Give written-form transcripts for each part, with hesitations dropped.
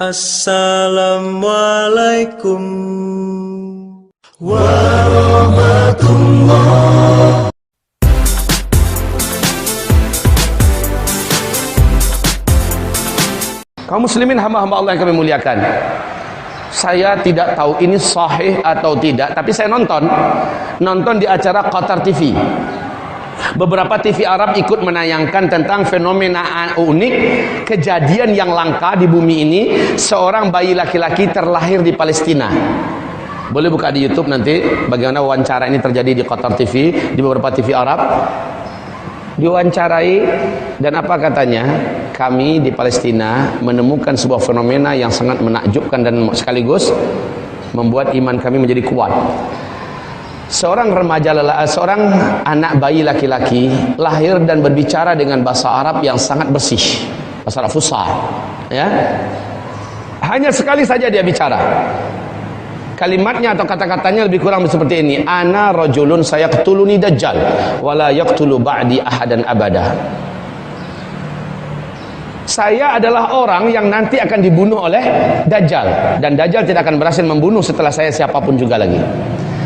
Assalamualaikum warahmatullahi. Kaum muslimin, hamba-hamba Allah yang kami muliakan, saya tidak tahu ini sahih atau tidak, tapi saya nonton di acara Qatar TV. Beberapa TV Arab ikut menayangkan tentang fenomena unik, kejadian yang langka di bumi ini. Seorang bayi laki-laki terlahir di Palestina. Boleh buka di YouTube nanti bagaimana wawancara ini terjadi di Qatar TV, di beberapa TV Arab. Diwawancarai, dan apa katanya? Kami di Palestina menemukan sebuah fenomena yang sangat menakjubkan dan sekaligus membuat iman kami menjadi kuat. Seorang anak bayi laki-laki lahir dan berbicara dengan bahasa Arab yang sangat bersih, bahasa Arab fusha, ya. Hanya sekali saja dia bicara. Kalimatnya atau kata-katanya lebih kurang seperti ini: ana rajulun sayaqtuluni dajjal wala yaqtulu ba'di ahadan abada. Saya adalah orang yang nanti akan dibunuh oleh Dajjal, dan Dajjal tidak akan berhasil membunuh setelah saya siapapun juga lagi.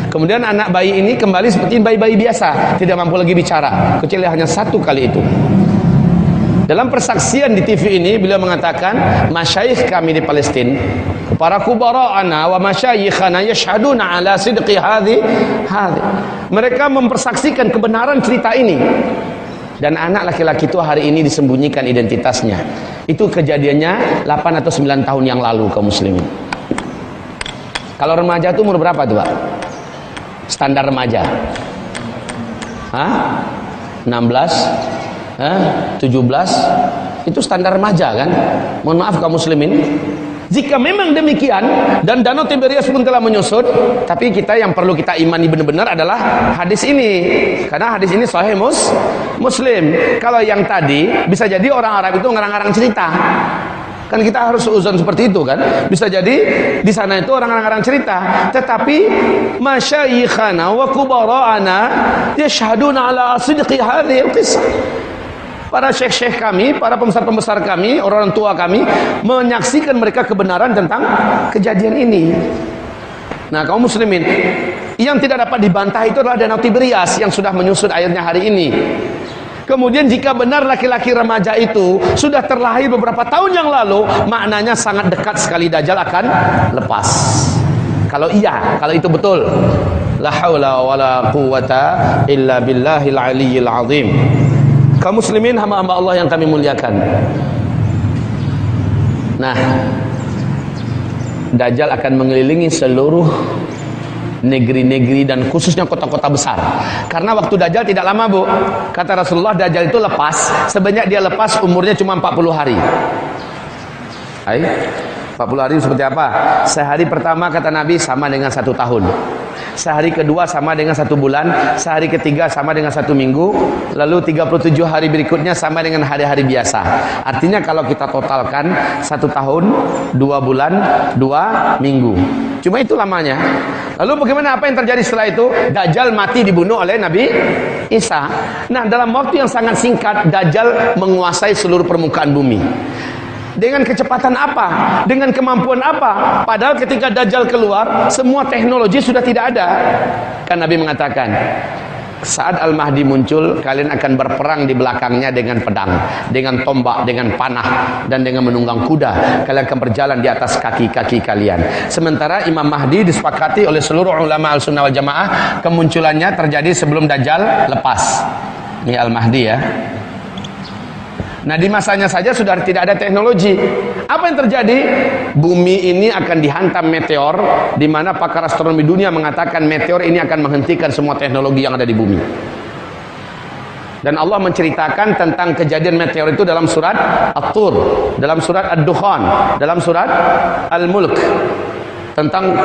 Kemudian anak bayi ini kembali seperti bayi-bayi biasa, tidak mampu lagi bicara, kecuali hanya satu kali itu. Dalam persaksian di TV ini, beliau mengatakan, masyayikh kami di Palestina, para kubara'ana wa masyayikhana yashhaduna ala sidqi hadhi. Mereka mempersaksikan kebenaran cerita ini. Dan anak laki-laki itu hari ini disembunyikan identitasnya. Itu kejadiannya 8 atau 9 tahun yang lalu, kaum muslimin. Kalau remaja itu umur berapa tuh, Pak? Standar remaja? 16? 17? Itu standar remaja kan? Mohon maaf kaum muslimin. Jika memang demikian dan Danau Tiberias pun telah menyusut, tapi kita yang perlu kita imani benar-benar adalah hadis ini, karena hadis ini sahih Muslim. Kalau yang tadi bisa jadi orang Arab itu ngarang-ngarang cerita, kan kita harus uzon seperti itu kan. Bisa jadi di sana itu orang ngarang-ngarang cerita, tetapi masyayikhana wa kubara'ana yashhaduna ala sidqi hadhihi al-qissah. Para syekh-syekh kami, para pembesar-pembesar kami, orang tua kami menyaksikan mereka kebenaran tentang kejadian ini. Nah, kaum muslimin, yang tidak dapat dibantah itu adalah Danau Tiberias yang sudah menyusut airnya hari ini. Kemudian jika benar laki-laki remaja itu sudah terlahir beberapa tahun yang lalu, maknanya sangat dekat sekali Dajjal akan lepas. Kalau itu betul, la haula wala quwata illa billahil aliyyil azim. Kaum muslimin, hamba-hamba Allah yang kami muliakan. Nah, Dajjal akan mengelilingi seluruh negeri-negeri dan khususnya kota-kota besar. Karena waktu Dajjal tidak lama, Bu. Kata Rasulullah, Dajjal itu lepas, sebanyak dia lepas umurnya cuma 40 hari. 40 hari seperti apa? Sehari pertama kata Nabi sama dengan 1 tahun. Sehari kedua sama dengan 1 bulan. Sehari ketiga sama dengan 1 minggu. Lalu 37 hari berikutnya sama dengan hari-hari biasa. Artinya kalau kita totalkan 1 tahun, 2 bulan, 2 minggu. Cuma itu lamanya. Lalu bagaimana, apa yang terjadi setelah itu? Dajjal mati dibunuh oleh Nabi Isa. Nah, dalam waktu yang sangat singkat Dajjal menguasai seluruh permukaan bumi. Dengan kecepatan apa? Dengan kemampuan apa? Padahal ketika Dajjal keluar, semua teknologi sudah tidak ada. Kan Nabi mengatakan, saat Al-Mahdi muncul, kalian akan berperang di belakangnya dengan pedang, dengan tombak, dengan panah, dan dengan menunggang kuda. Kalian akan berjalan di atas kaki-kaki kalian. Sementara Imam Mahdi disepakati oleh seluruh ulama Al-Sunnah wal Jamaah, kemunculannya terjadi sebelum Dajjal lepas. Ini Al-Mahdi ya. Nah, di masanya saja sudah tidak ada teknologi. Apa yang terjadi? Bumi ini akan dihantam meteor, di mana pakar astronomi dunia mengatakan meteor ini akan menghentikan semua teknologi yang ada di bumi. Dan Allah menceritakan tentang kejadian meteor itu dalam surat At-Tur, dalam surat Ad-Dukhan, dalam surat Al-Mulk, tentang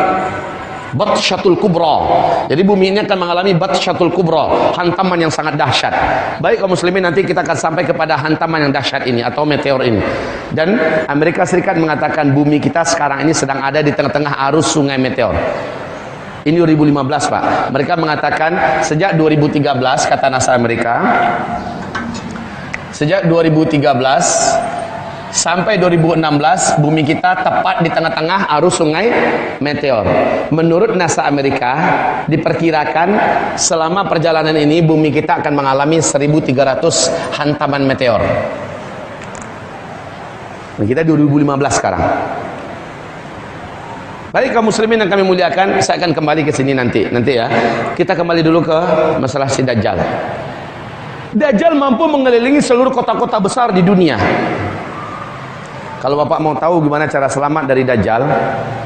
Batsyatul Kubra. Jadi bumi ini akan mengalami Batsyatul Kubra, hantaman yang sangat dahsyat. Baik kaum muslimin, nanti kita akan sampai kepada hantaman yang dahsyat ini atau meteor ini. Dan Amerika Serikat mengatakan bumi kita sekarang ini sedang ada di tengah-tengah arus sungai meteor. Ini 2015, Pak. Mereka mengatakan sejak 2013, kata NASA Amerika, sejak 2013 sampai 2016 bumi kita tepat di tengah-tengah arus sungai meteor. Menurut NASA Amerika diperkirakan selama perjalanan ini bumi kita akan mengalami 1.300 hantaman meteor. Kita 2015 sekarang. Baik kaum muslimin yang kami muliakan, saya akan kembali ke sini nanti ya. Kita kembali dulu ke masalah si Dajjal. Dajjal mampu mengelilingi seluruh kota-kota besar di dunia. Kalau Bapak mau tahu gimana cara selamat dari Dajjal,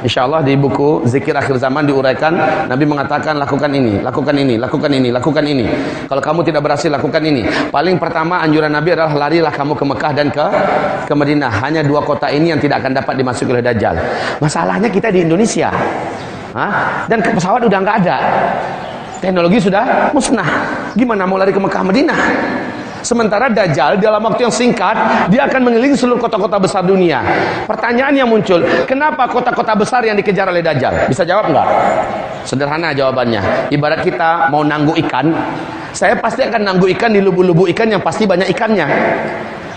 insya Allah di buku Zikir Akhir Zaman diuraikan, Nabi mengatakan lakukan ini, lakukan ini, lakukan ini, lakukan ini. Kalau kamu tidak berhasil, lakukan ini. Paling pertama anjuran Nabi adalah larilah kamu ke Mekah dan ke Madinah. Hanya 2 kota ini yang tidak akan dapat dimasuki oleh Dajjal. Masalahnya kita di Indonesia, dan pesawat udah nggak ada, teknologi sudah musnah. Gimana mau lari ke Mekah Madinah? Sementara Dajjal dalam waktu yang singkat dia akan mengelilingi seluruh kota-kota besar dunia. Pertanyaan yang muncul, kenapa kota-kota besar yang dikejar oleh Dajjal? Bisa jawab nggak? Sederhana jawabannya. Ibarat kita mau nanggu ikan, saya pasti akan nanggu ikan di lubuk-lubuk ikan yang pasti banyak ikannya.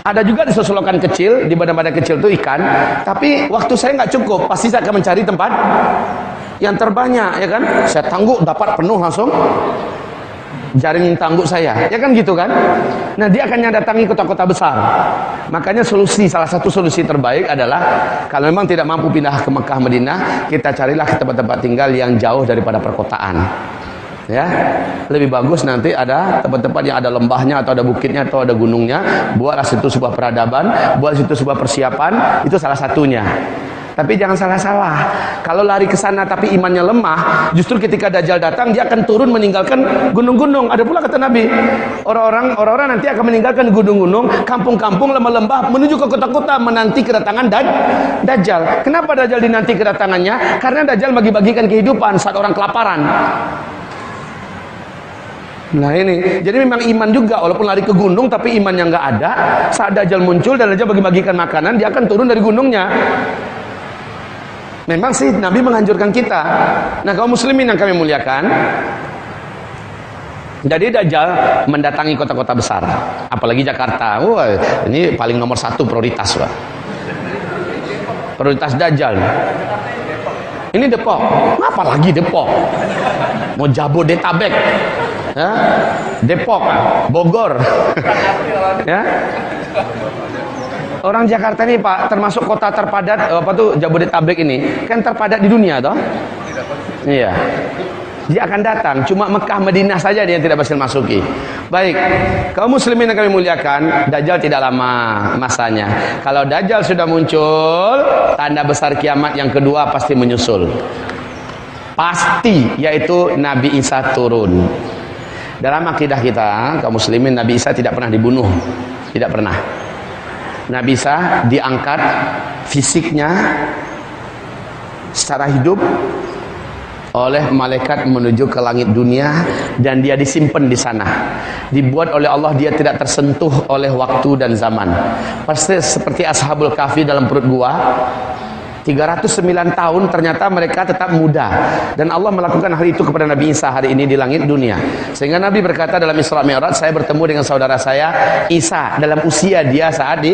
Ada juga di sosolokan kecil, di badan-badan kecil itu ikan, tapi waktu saya nggak cukup, pasti saya akan mencari tempat yang terbanyak, ya kan? Saya tangguk dapat penuh langsung jaring tangguk saya, ya kan gitu kan. Nah dia akan datangi kota-kota besar. Makanya salah satu solusi terbaik adalah kalau memang tidak mampu pindah ke Mekah Madinah, kita carilah ke tempat-tempat tinggal yang jauh daripada perkotaan. Ya, lebih bagus nanti ada tempat-tempat yang ada lembahnya atau ada bukitnya atau ada gunungnya. Buatlah situ sebuah peradaban, buat situ sebuah persiapan, itu salah satunya. Tapi jangan salah-salah. Kalau lari ke sana tapi imannya lemah, justru ketika Dajjal datang dia akan turun meninggalkan gunung-gunung. Ada pula kata Nabi, orang-orang nanti akan meninggalkan gunung-gunung, kampung-kampung, lembah-lembah menuju ke kota-kota menanti kedatangan Dajjal. Kenapa Dajjal dinanti kedatangannya? Karena Dajjal bagi-bagikan kehidupan saat orang kelaparan. Nah ini, jadi memang iman juga, walaupun lari ke gunung tapi imannya nggak ada. Saat Dajjal muncul dan Dajjal bagi-bagikan makanan, dia akan turun dari gunungnya. Memang sih Nabi menganjurkan kita. Nah kaum muslimin yang kami muliakan, jadi Dajjal mendatangi kota-kota besar, apalagi Jakarta. Wah, ini paling nomor 1 prioritas, Pak. Prioritas Dajjal. Ini Depok. Apa lagi Depok? Mau Jabodetabek, ya? Depok, Bogor, ya. Orang Jakarta ini Pak termasuk kota terpadat, Jabodetabek ini kan terpadat di dunia toh. Iya. Dia akan datang, cuma Mekah Madinah saja dia yang tidak berhasil masuki. Baik, kaum muslimin yang kami muliakan, Dajjal tidak lama masanya. Kalau Dajjal sudah muncul, tanda besar kiamat yang kedua pasti menyusul. Pasti, yaitu Nabi Isa turun. Dalam akidah kita, kaum muslimin, Nabi Isa tidak pernah dibunuh. Tidak pernah. Nabi Isa diangkat fisiknya secara hidup oleh malaikat menuju ke langit dunia dan dia disimpan di sana. Dibuat oleh Allah, dia tidak tersentuh oleh waktu dan zaman. Pasti seperti Ashabul Kahfi dalam perut gua. 309 tahun ternyata mereka tetap muda, dan Allah melakukan hal itu kepada Nabi Isa hari ini di langit dunia. Sehingga Nabi berkata dalam Isra Mi'raj, saya bertemu dengan saudara saya Isa dalam usia dia saat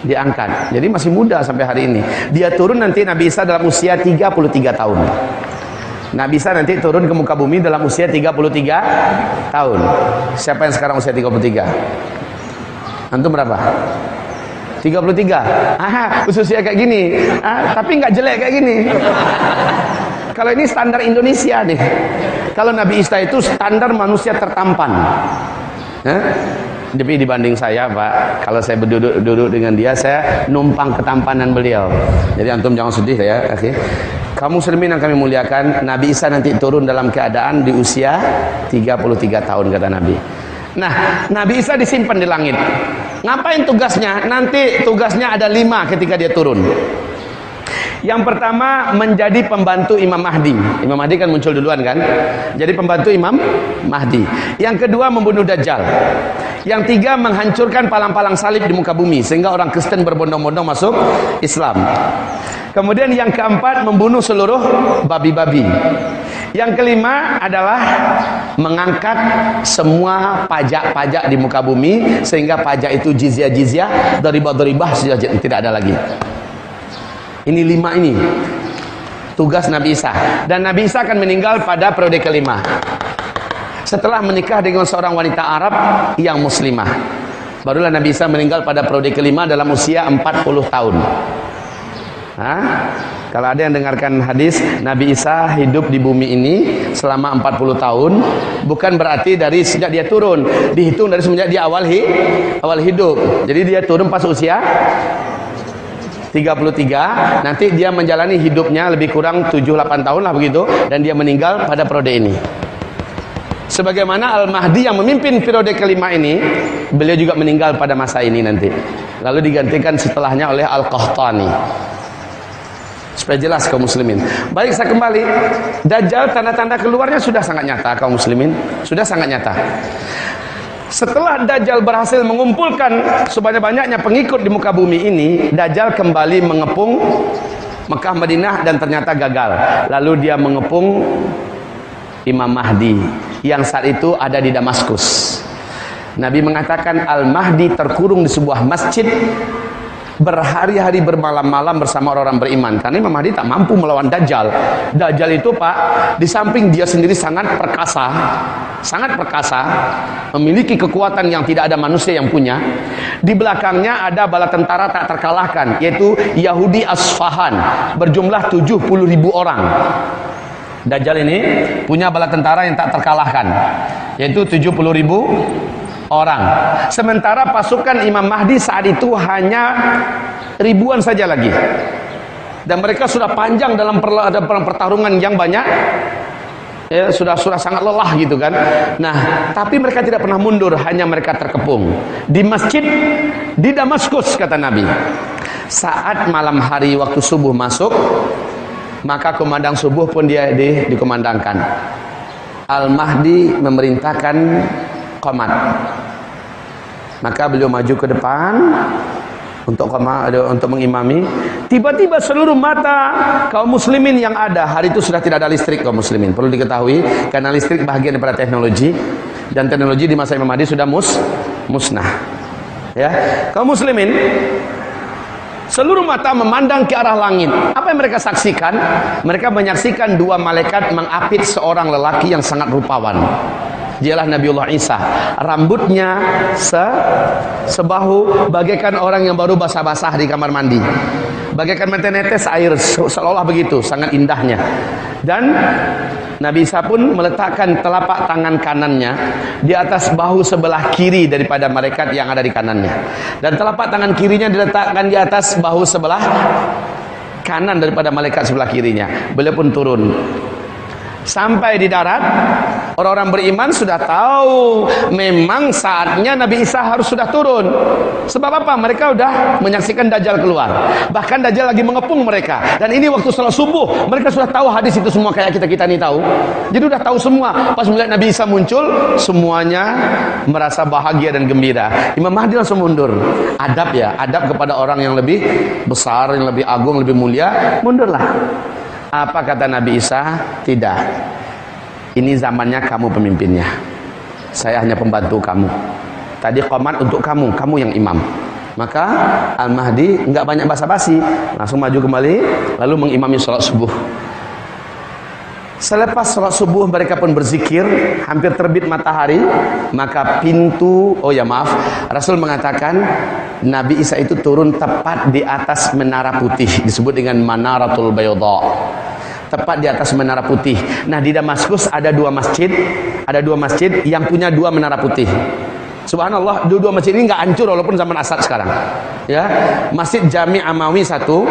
diangkat. Jadi masih muda sampai hari ini. Dia turun nanti Nabi Isa dalam usia 33 tahun. Nabi Isa nanti turun ke muka bumi dalam usia 33 tahun. Siapa yang sekarang usia 33? Antum berapa? 33. Usia kayak gini. Tapi nggak jelek kayak gini. Kalau ini standar Indonesia nih. Kalau Nabi Isa itu standar manusia tertampan. Tapi dibanding saya, Pak, kalau saya duduk dengan dia, saya numpang ketampanan beliau. Jadi antum jangan sedih ya, oke. Kamu muslimin yang kami muliakan, Nabi Isa nanti turun dalam keadaan di usia 33 tahun kata Nabi. Nah, Nabi Isa disimpan di langit. Ngapain tugasnya? Nanti tugasnya ada 5 ketika dia turun. Yang pertama, menjadi pembantu Imam Mahdi. Imam Mahdi kan muncul duluan kan? Jadi pembantu Imam Mahdi. Yang kedua, membunuh Dajjal. Yang tiga, menghancurkan palang-palang salib di muka bumi sehingga orang Kristen berbondong-bondong masuk Islam. Kemudian yang keempat, membunuh seluruh babi-babi. Yang kelima adalah mengangkat semua pajak-pajak di muka bumi, sehingga pajak itu jizyah-jizyah, doribah-doribah sudah tidak ada lagi. Ini 5 ini tugas Nabi Isa. Dan Nabi Isa akan meninggal pada periode kelima, setelah menikah dengan seorang wanita Arab yang muslimah. Barulah Nabi Isa meninggal pada periode kelima dalam usia 40 tahun. Kalau ada yang dengarkan hadis Nabi Isa hidup di bumi ini selama 40 tahun, bukan berarti dari sejak dia turun, dihitung dari semenjak dia awal hidup. Jadi dia turun pas usia 33, nanti dia menjalani hidupnya lebih kurang 7-8 tahun lah begitu, dan dia meninggal pada periode ini. Sebagaimana Al-Mahdi yang memimpin periode kelima ini, beliau juga meninggal pada masa ini nanti, lalu digantikan setelahnya oleh Al-Qahtani. Supaya jelas kaum muslimin. Baik, saya kembali. Dajjal, tanda-tanda keluarnya sudah sangat nyata kaum muslimin, sudah sangat nyata. Setelah Dajjal berhasil mengumpulkan sebanyak-banyaknya pengikut di muka bumi ini, Dajjal kembali mengepung Mekah, Madinah, dan ternyata gagal. Lalu dia mengepung Imam Mahdi yang saat itu ada di Damaskus. Nabi mengatakan Al-Mahdi terkurung di sebuah masjid berhari-hari bermalam-malam bersama orang-orang beriman, karena Imam Mahdi tak mampu melawan Dajjal. Dajjal itu Pak, di samping dia sendiri sangat perkasa, memiliki kekuatan yang tidak ada manusia yang punya. Di belakangnya ada bala tentara tak terkalahkan, yaitu Yahudi Asfahan, berjumlah 70.000 orang. Dajjal ini punya bala tentara yang tak terkalahkan, yaitu 70.000 orang. Sementara pasukan Imam Mahdi saat itu hanya ribuan saja lagi, dan mereka sudah panjang dalam pertarungan yang banyak, ya, sudah sangat lelah gitu kan. Nah, tapi mereka tidak pernah mundur, hanya mereka terkepung di masjid di Damaskus, kata Nabi. Saat malam hari waktu subuh masuk, maka kumandang subuh pun dia dikumandangkan. Al-Mahdi memerintahkan qomat, maka beliau maju ke depan untuk mengimami. Tiba-tiba seluruh mata kaum muslimin yang ada, hari itu sudah tidak ada listrik kaum muslimin, perlu diketahui, karena listrik bahagian daripada teknologi, dan teknologi di masa Imam Mahdi sudah musnah. Ya, kaum muslimin seluruh mata memandang ke arah langit. Apa yang mereka saksikan? Mereka menyaksikan 2 malaikat mengapit seorang lelaki yang sangat rupawan. Dialah Nabiullah Isa. Rambutnya sebahu, bagaikan orang yang baru basah-basah di kamar mandi, bagaikan menetes air, seolah begitu, sangat indahnya. Dan Nabi Isa pun meletakkan telapak tangan kanannya di atas bahu sebelah kiri daripada malaikat yang ada di kanannya, dan telapak tangan kirinya diletakkan di atas bahu sebelah kanan daripada malaikat sebelah kirinya. Beliau pun turun. Sampai di darat, orang-orang beriman sudah tahu memang saatnya Nabi Isa harus sudah turun. Sebab apa? Mereka sudah menyaksikan Dajjal keluar. Bahkan Dajjal lagi mengepung mereka. Dan ini waktu salat subuh, mereka sudah tahu hadis itu semua, kayak kita ini tahu. Jadi sudah tahu semua. Pas melihat Nabi Isa muncul, semuanya merasa bahagia dan gembira. Imam Mahdi langsung mundur. Adab ya, adab kepada orang yang lebih besar, yang lebih agung, lebih mulia, mundurlah. Apa kata Nabi Isa? Tidak, ini zamannya kamu pemimpinnya, saya hanya pembantu kamu. Tadi qomat untuk kamu yang imam. Maka Al-Mahdi enggak banyak basa-basi, langsung maju kembali, lalu mengimami sholat subuh. Selepas sholat subuh mereka pun berzikir, hampir terbit matahari, maka Rasul mengatakan Nabi Isa itu turun tepat di atas menara putih, disebut dengan Manaratul Bayda, tepat di atas menara putih. Nah, di Damaskus ada dua masjid yang punya 2 menara putih. Subhanallah, dua masjid ini nggak hancur walaupun zaman Asad sekarang. Ya, Masjid Jami' Amawi satu,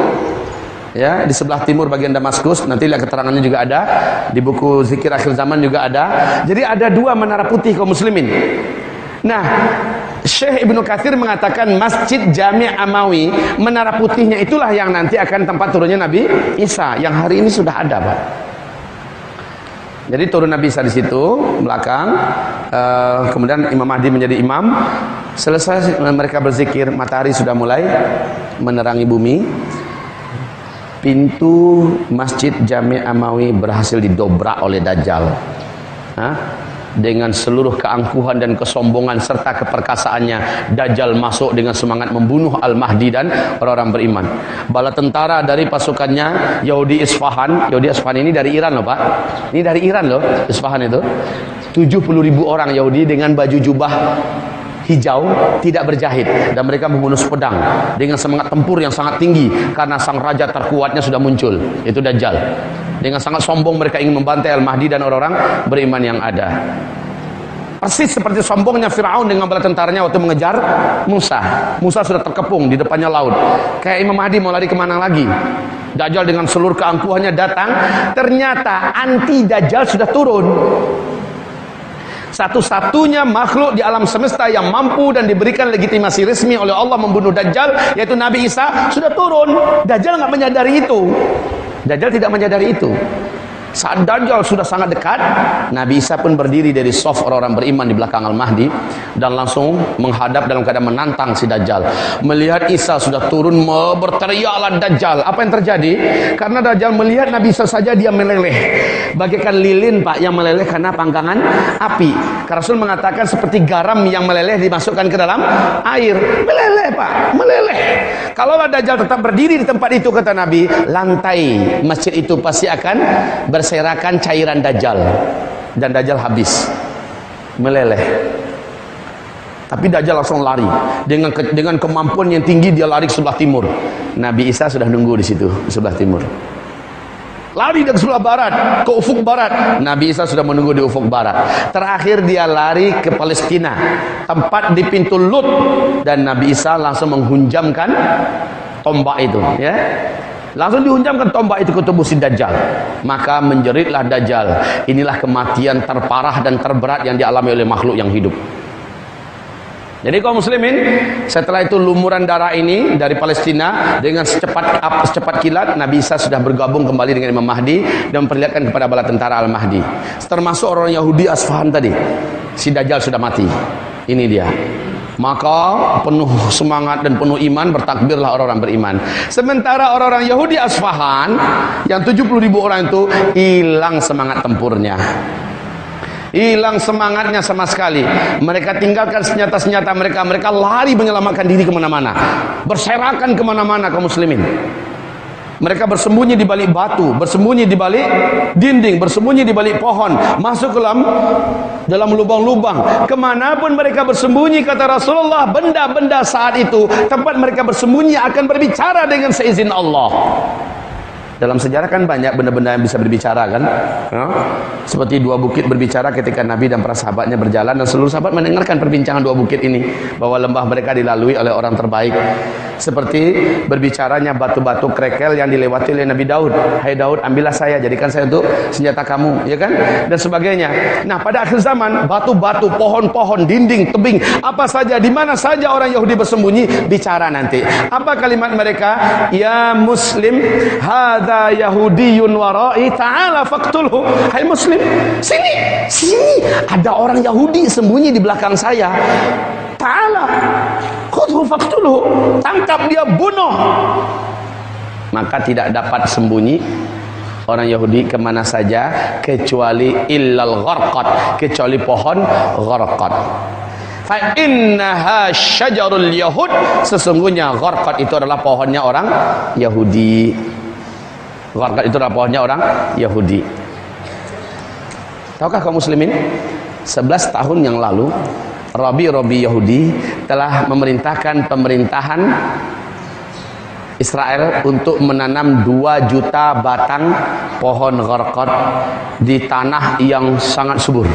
ya, di sebelah timur bagian Damaskus, nanti lihat keterangannya juga ada di buku Zikir Akhir Zaman juga ada. Jadi ada 2 menara putih kaum muslimin. Nah, Syekh Ibnu Katsir mengatakan Masjid Jami' Amawi, menara putihnya itulah yang nanti akan tempat turunnya Nabi Isa, yang hari ini sudah ada, Pak. Jadi turun Nabi Isa di situ belakang, kemudian Imam Mahdi menjadi imam. Selesai mereka berzikir, matahari sudah mulai menerangi bumi. pintu Masjid Jami' Amawi berhasil didobrak oleh Dajjal. Dengan seluruh keangkuhan dan kesombongan serta keperkasaannya, Dajjal masuk dengan semangat membunuh Al-Mahdi dan orang-orang beriman. Bala tentara dari pasukannya Yahudi Isfahan ini dari Iran loh Pak. Ini dari Iran loh, Isfahan itu. 70.000 orang Yahudi dengan baju jubah hijau tidak berjahit, dan mereka menggunung pedang dengan semangat tempur yang sangat tinggi karena sang raja terkuatnya sudah muncul, itu Dajjal. Dengan sangat sombong mereka ingin membantai Al-Mahdi dan orang-orang beriman yang ada. Persis seperti sombongnya Firaun dengan bala tentaranya waktu mengejar Musa. Musa sudah terkepung di depannya laut. Kayak Imam Mahdi mau lari kemana lagi? Dajjal dengan seluruh keangkuhannya datang. Ternyata anti Dajjal sudah turun. Satu-satunya makhluk di alam semesta yang mampu dan diberikan legitimasi resmi oleh Allah membunuh Dajjal, yaitu Nabi Isa, sudah turun. Dajjal nggak menyadari itu. Dajjal tidak menyadari itu. Saat Dajjal sudah sangat dekat, Nabi Isa pun berdiri dari saf orang-orang beriman di belakang Al-Mahdi dan langsung menghadap dalam keadaan menantang si Dajjal. Melihat Isa sudah turun, berteriaklah Dajjal. Apa yang terjadi? Karena Dajjal melihat Nabi Isa saja dia meleleh, bagaikan lilin Pak yang meleleh karena panggangan api. Rasul mengatakan seperti garam yang meleleh dimasukkan ke dalam air. Meleleh Pak, meleleh. Kalaulah Dajjal tetap berdiri di tempat itu, kata Nabi, lantai masjid itu pasti akan berserakan cairan Dajjal dan Dajjal habis, meleleh. Tapi Dajjal langsung lari dengan kemampuan yang tinggi, dia lari ke sebelah timur. Nabi Isa sudah nunggu di situ di sebelah timur. Lari ke sebelah barat, ke ufuk barat. Nabi Isa sudah menunggu di ufuk barat. Terakhir dia lari ke Palestina, tempat di pintu Lut, dan Nabi Isa langsung menghunjamkan tombak itu, ya. Langsung dihunjamkan tombak itu ke tubuh si Dajjal. Maka menjeritlah Dajjal. Inilah kematian terparah dan terberat yang dialami oleh makhluk yang hidup. Jadi kaum muslimin, setelah itu lumuran darah ini dari Palestina dengan secepat kilat, Nabi Isa sudah bergabung kembali dengan Imam Mahdi dan memperlihatkan kepada bala tentara Al-Mahdi. Termasuk orang Yahudi Asfahan tadi. Si Dajjal sudah mati. Ini dia. Maka penuh semangat dan penuh iman bertakbirlah orang-orang beriman. Sementara orang-orang Yahudi Asfahan yang 70.000 orang itu hilang semangat tempurnya, hilang semangatnya sama sekali. Mereka tinggalkan senjata-senjata mereka. Mereka lari menyelamatkan diri kemana-mana, berserakan kemana-mana kaum muslimin. Mereka bersembunyi di balik batu, bersembunyi di balik dinding, bersembunyi di balik pohon, masuk ke dalam lubang-lubang. Kemanapun mereka bersembunyi, kata Rasulullah, benda-benda saat itu, tempat mereka bersembunyi akan berbicara dengan seizin Allah. Dalam sejarah kan banyak benda-benda yang bisa berbicara kan, ya? Seperti dua bukit berbicara ketika Nabi dan para sahabatnya berjalan, dan seluruh sahabat mendengarkan perbincangan dua bukit ini, bahwa lembah mereka dilalui oleh orang terbaik. Seperti berbicaranya batu-batu krekel yang dilewati oleh Nabi Daud. Hai Daud, ambillah saya, jadikan saya untuk senjata kamu, ya kan, dan sebagainya. Nah, pada akhir zaman, batu-batu, pohon-pohon, dinding, tebing, apa saja, di mana saja orang Yahudi bersembunyi, bicara nanti. Apa kalimat mereka? Ya Muslim, hadza Yahudiyun warai, ta'ala faqtulhu. Hai Muslim, sini, ada orang Yahudi sembunyi di belakang saya. Ta'ala khudhu faqtulhu, tangkap dia, bunuh. Maka tidak dapat sembunyi orang Yahudi kemana saja kecuali illal gharqad, kecuali pohon gharqad. Fa innaha syajarul yahud, sesungguhnya gharqad itu adalah pohonnya orang Yahudi. Gharqad itu adalah pohonnya orang Yahudi. Tahukah kaum muslimin, 11 tahun yang lalu Rabi Yahudi telah memerintahkan pemerintahan Israel untuk menanam 2 juta batang pohon gharqad di tanah yang sangat subur.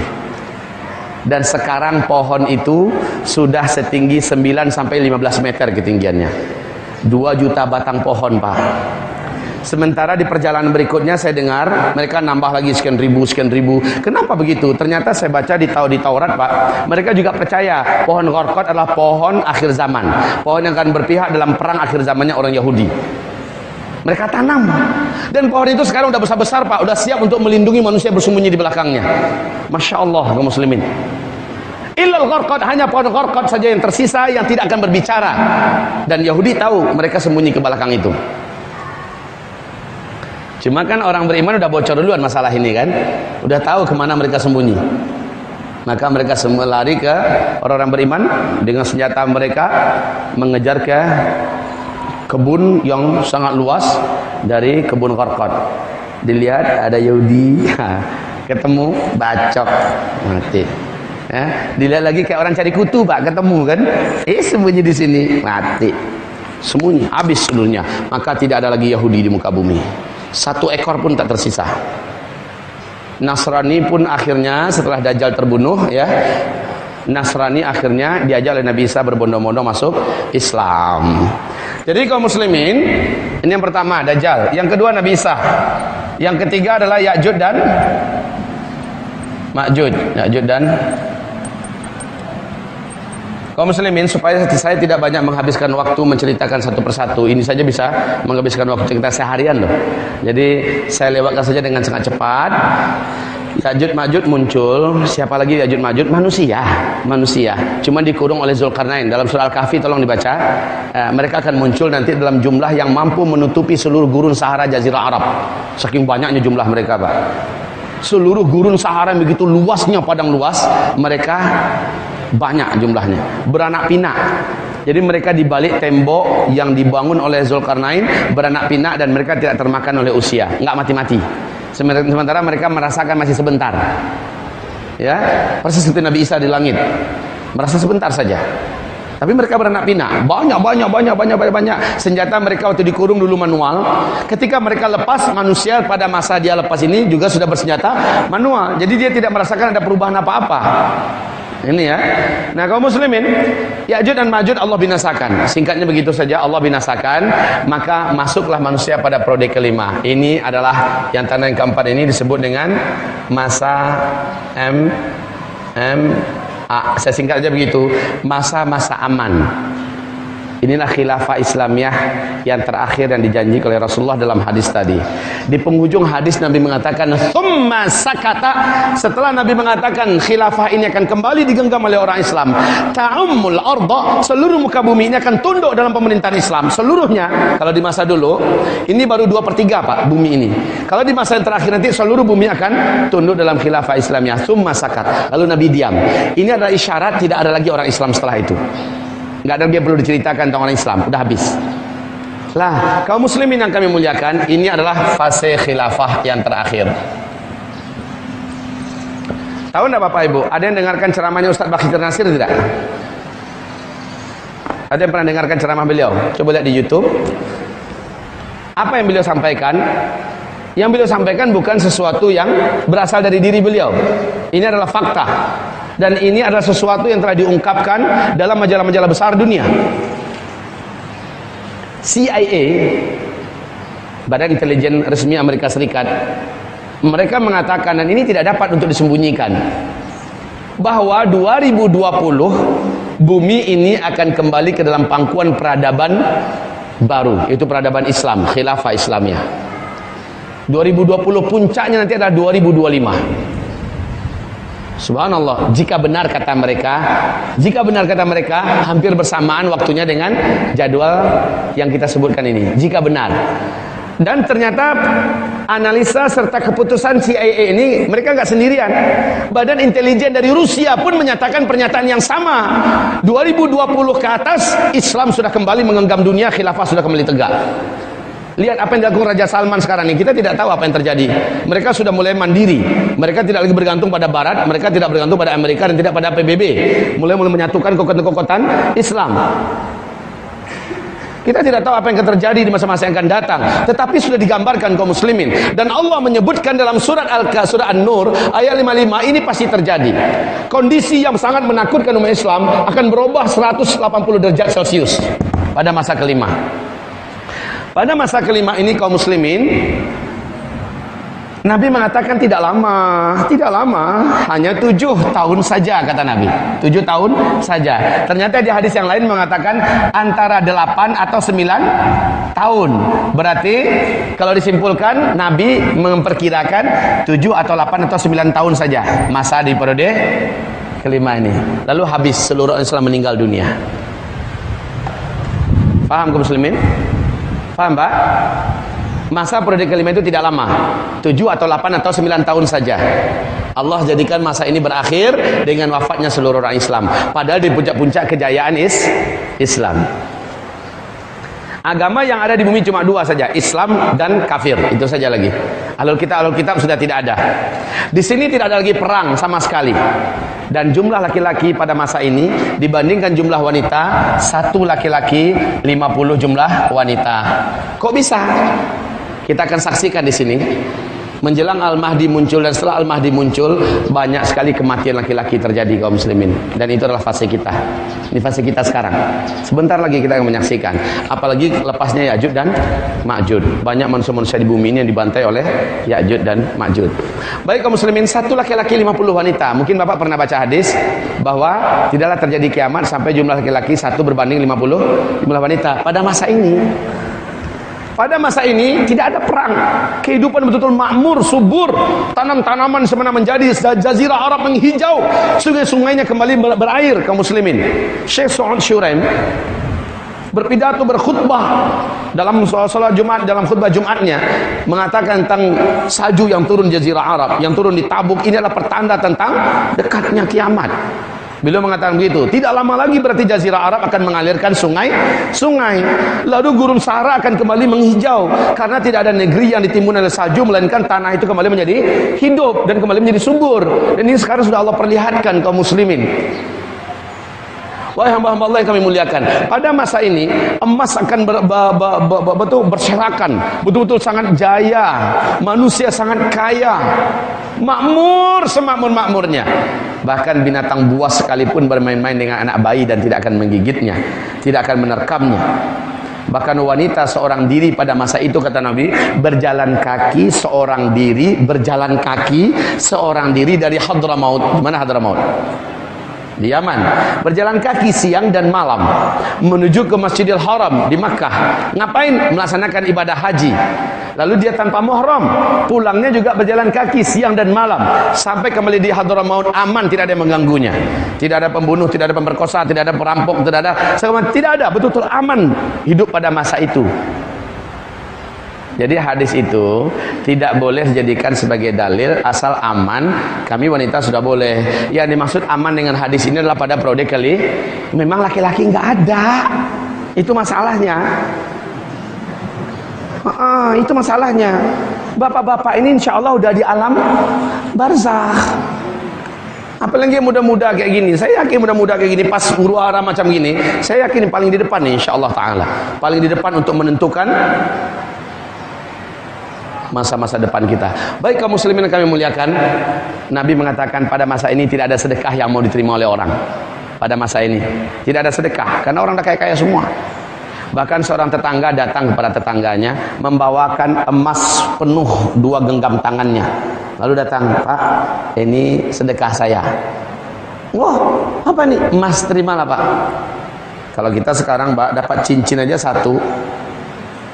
Dan sekarang pohon itu sudah setinggi 9 sampai 15 meter ketinggiannya. 2 juta batang pohon, Pak. Sementara di perjalanan berikutnya saya dengar mereka nambah lagi sekian ribu. Kenapa begitu? Ternyata saya baca di Taurat, Pak, mereka juga percaya pohon gharqad adalah pohon akhir zaman, pohon yang akan berpihak dalam perang akhir zamannya orang Yahudi. Mereka tanam, dan pohon itu sekarang udah besar-besar, Pak, udah siap untuk melindungi manusia bersembunyi di belakangnya. Masya Allah, kaum muslimin. Illal gharqad, hanya pohon gharqad saja yang tersisa yang tidak akan berbicara, dan Yahudi tahu mereka sembunyi ke belakang itu. Cuma kan orang beriman udah bocor duluan masalah ini kan, udah tahu kemana mereka sembunyi. Maka mereka semua lari ke orang-orang beriman dengan senjata mereka, mengejar ke kebun yang sangat luas dari kebun Qarqad. Dilihat ada Yahudi, ketemu bacok, mati. Dilihat lagi kayak orang cari kutu pak, ketemu kan, sembunyi di sini, mati, sembunyi, habis seluruhnya. Maka tidak ada lagi Yahudi di muka bumi, satu ekor pun tak tersisa. Nasrani pun akhirnya setelah Dajjal terbunuh ya, Nasrani akhirnya diajak oleh Nabi Isa berbondong-bondong masuk Islam. Jadi kaum muslimin, ini yang pertama Dajjal, yang kedua Nabi Isa, yang ketiga adalah Ya'juj dan Ma'juj. Ya'juj dan kaum muslimin, supaya saya tidak banyak menghabiskan waktu menceritakan satu persatu, ini saja bisa menghabiskan waktu kita seharian loh. Jadi saya lewatkan saja dengan sangat cepat. Ya'juj Ma'juj muncul. Siapa lagi Ya'juj Ma'juj? Manusia. Cuma dikurung oleh Zulkarnain. Dalam surah Al-Kahfi tolong dibaca. Mereka akan muncul nanti dalam jumlah yang mampu menutupi seluruh gurun Sahara Jazirah Arab. Saking banyaknya jumlah mereka pak. Seluruh gurun Sahara begitu luasnya, padang luas, mereka banyak jumlahnya, beranak pinak. Jadi mereka di balik tembok yang dibangun oleh Zulkarnain beranak pinak, dan mereka tidak termakan oleh usia, nggak mati-mati. Sementara mereka merasakan masih sebentar. Ya, persis seperti Nabi Isa di langit, merasa sebentar saja. Tapi mereka beranak pinak, banyak. Senjata mereka waktu dikurung dulu manual. Ketika mereka lepas, manusia pada masa dia lepas ini juga sudah bersenjata manual. Jadi dia tidak merasakan ada perubahan apa-apa. Ini ya. Nah kaum muslimin, Ya'juj dan Ma'juj Allah binasakan. Singkatnya begitu saja, Allah binasakan. Maka masuklah manusia pada periode kelima. Ini adalah yang tanda yang keempat, ini disebut dengan masa saya singkat aja begitu, masa-masa aman. Inilah khilafah Islamiyah yang terakhir yang dijanjikan oleh Rasulullah dalam hadis tadi. Di penghujung hadis Nabi mengatakan thumma sakata. Setelah Nabi mengatakan khilafah ini akan kembali digenggam oleh orang Islam, ta'ummul arda, seluruh muka bumi ini akan tunduk dalam pemerintahan Islam seluruhnya. Kalau di masa dulu ini baru 2/3 pak bumi ini. Kalau di masa yang terakhir nanti seluruh bumi akan tunduk dalam khilafah Islamiyah. Thumma sakat. Lalu Nabi diam. Ini adalah isyarat tidak ada lagi orang Islam setelah itu. Nggak ada lagi yang perlu diceritakan tentang orang Islam, udah habis. Lah, kaum muslimin yang kami muliakan, ini adalah fase khilafah yang terakhir. Tahu enggak Bapak Ibu, ada yang dengarkan ceramahnya Ustaz Bakhtir Nasir tidak? Ada yang pernah dengarkan ceramah beliau? Coba lihat di YouTube. Apa yang beliau sampaikan? Yang beliau sampaikan bukan sesuatu yang berasal dari diri beliau. Ini adalah fakta. Dan ini adalah sesuatu yang telah diungkapkan dalam majalah-majalah besar dunia. CIA, Badan Intelijen Resmi Amerika Serikat, mereka mengatakan, dan ini tidak dapat untuk disembunyikan, bahwa 2020 bumi ini akan kembali ke dalam pangkuan peradaban baru, yaitu peradaban Islam, khilafah Islamiyah. 2020 puncaknya nanti adalah 2025. Subhanallah, jika benar kata mereka, hampir bersamaan waktunya dengan jadwal yang kita sebutkan ini. Jika benar. Dan ternyata analisa serta keputusan CIA ini mereka nggak sendirian. Badan intelijen dari Rusia pun menyatakan pernyataan yang sama. 2020 ke atas, Islam sudah kembali menggenggam dunia, khilafah sudah kembali tegak. Lihat apa yang dilakukan Raja Salman sekarang ini. Kita tidak tahu apa yang terjadi. Mereka sudah mulai mandiri. Mereka tidak lagi bergantung pada Barat. Mereka tidak bergantung pada Amerika dan tidak pada PBB. Mulai menyatukan kekuatan Islam. Kita tidak tahu apa yang akan terjadi di masa-masa yang akan datang. Tetapi sudah digambarkan kaum muslimin. Dan Allah menyebutkan dalam surah An-Nur ayat 55, ini pasti terjadi. Kondisi yang sangat menakutkan umat Islam akan berubah 180 derajat Celcius pada masa kelima. Pada masa kelima ini kaum muslimin, Nabi mengatakan tidak lama, hanya 7 tahun saja kata Nabi. 7 tahun saja. Ternyata di hadis yang lain mengatakan antara 8 atau 9 tahun. Berarti kalau disimpulkan Nabi memperkirakan 7 atau 8 atau 9 tahun saja masa di periode kelima ini. Lalu habis seluruh Islam meninggal dunia. Paham kaum muslimin? Paham Pak? Masa periode kelima itu tidak lama, 7 atau 8 atau 9 tahun saja. Allah jadikan masa ini berakhir dengan wafatnya seluruh orang Islam. Padahal di puncak-puncak kejayaan Islam. Agama yang ada di bumi cuma 2 saja, Islam dan kafir. Itu saja lagi. Ahlul kitab sudah tidak ada. Di sini tidak ada lagi perang sama sekali. Dan jumlah laki-laki pada masa ini dibandingkan jumlah wanita, 1 laki-laki 50 jumlah wanita. Kok bisa? Kita akan saksikan di sini. Menjelang Al-Mahdi muncul dan setelah Al-Mahdi muncul, banyak sekali kematian laki-laki terjadi kaum muslimin. Dan itu adalah fase kita. Ini fase kita sekarang. Sebentar lagi kita akan menyaksikan. Apalagi lepasnya Ya'juj dan Ma'juj. Banyak manusia-manusia di bumi ini yang dibantai oleh Ya'juj dan Ma'juj. Baik kaum muslimin, 1 laki-laki 50 wanita. Mungkin Bapak pernah baca hadis bahwa tidaklah terjadi kiamat sampai jumlah laki-laki 1 berbanding 50 jumlah wanita. Pada masa ini tidak ada perang. Kehidupan betul-betul makmur, subur. Tanam-tanaman semena menjadi, jazirah Arab menghijau. Sungai-sungainya kembali berair kaum muslimin. Syekh Su'ud Syuraim berpidato, berkhutbah dalam salat Jumat, dalam khutbah Jumatnya mengatakan tentang salju yang turun jazirah Arab, yang turun di Tabuk. Ini adalah pertanda tentang dekatnya kiamat. Beliau mengatakan begitu. Tidak lama lagi berarti jazirah Arab akan mengalirkan sungai. Lalu gurun Sahara akan kembali menghijau karena tidak ada negeri yang ditimbun oleh salju, melainkan tanah itu kembali menjadi hidup dan kembali menjadi subur. Dan ini sekarang sudah Allah perlihatkan kaum muslimin. Wahai hamba-hamba Allah yang kami muliakan, pada masa ini emas akan berserakan, betul-betul sangat jaya, manusia sangat kaya, makmur semakmur-makmurnya. Bahkan binatang buas sekalipun bermain-main dengan anak bayi dan tidak akan menggigitnya, tidak akan menerkamnya. Bahkan wanita seorang diri pada masa itu, kata Nabi, berjalan kaki seorang diri dari Hadramaut. Mana Hadramaut? Di Yaman. Berjalan kaki siang dan malam menuju ke Masjidil Haram di Makkah. Ngapain? Melaksanakan ibadah haji. Lalu dia tanpa muhram, pulangnya juga berjalan kaki siang dan malam sampai kembali di Hadramaut, aman, tidak ada yang mengganggunya. Tidak ada pembunuh, tidak ada pemberkosa, tidak ada perampok, tidak ada, betul-betul aman hidup pada masa itu. Jadi hadis itu tidak boleh dijadikan sebagai dalil asal aman. Kami wanita sudah boleh. Yang dimaksud aman dengan hadis ini adalah pada periode kali memang laki-laki nggak ada. Itu masalahnya. Itu masalahnya. Bapak-bapak ini insya Allah udah di alam barzakh. Apalagi yang muda-muda kayak gini. Saya yakin muda-muda kayak gini pas huru-hara macam gini, saya yakin paling di depan nih insya Allah Ta'ala. Paling di depan untuk menentukan masa-masa depan kita. Baik kaum muslimin yang kami muliakan, Nabi mengatakan pada masa ini tidak ada sedekah yang mau diterima oleh orang. Pada masa ini tidak ada sedekah karena orang dah kaya-kaya semua. Bahkan seorang tetangga datang kepada tetangganya membawakan emas penuh 2 genggam tangannya. Lalu datang, "Pak, ini sedekah saya." "Wah, apa nih?" "Emas, terimalah Pak." Kalau kita sekarang Pak dapat cincin aja 1,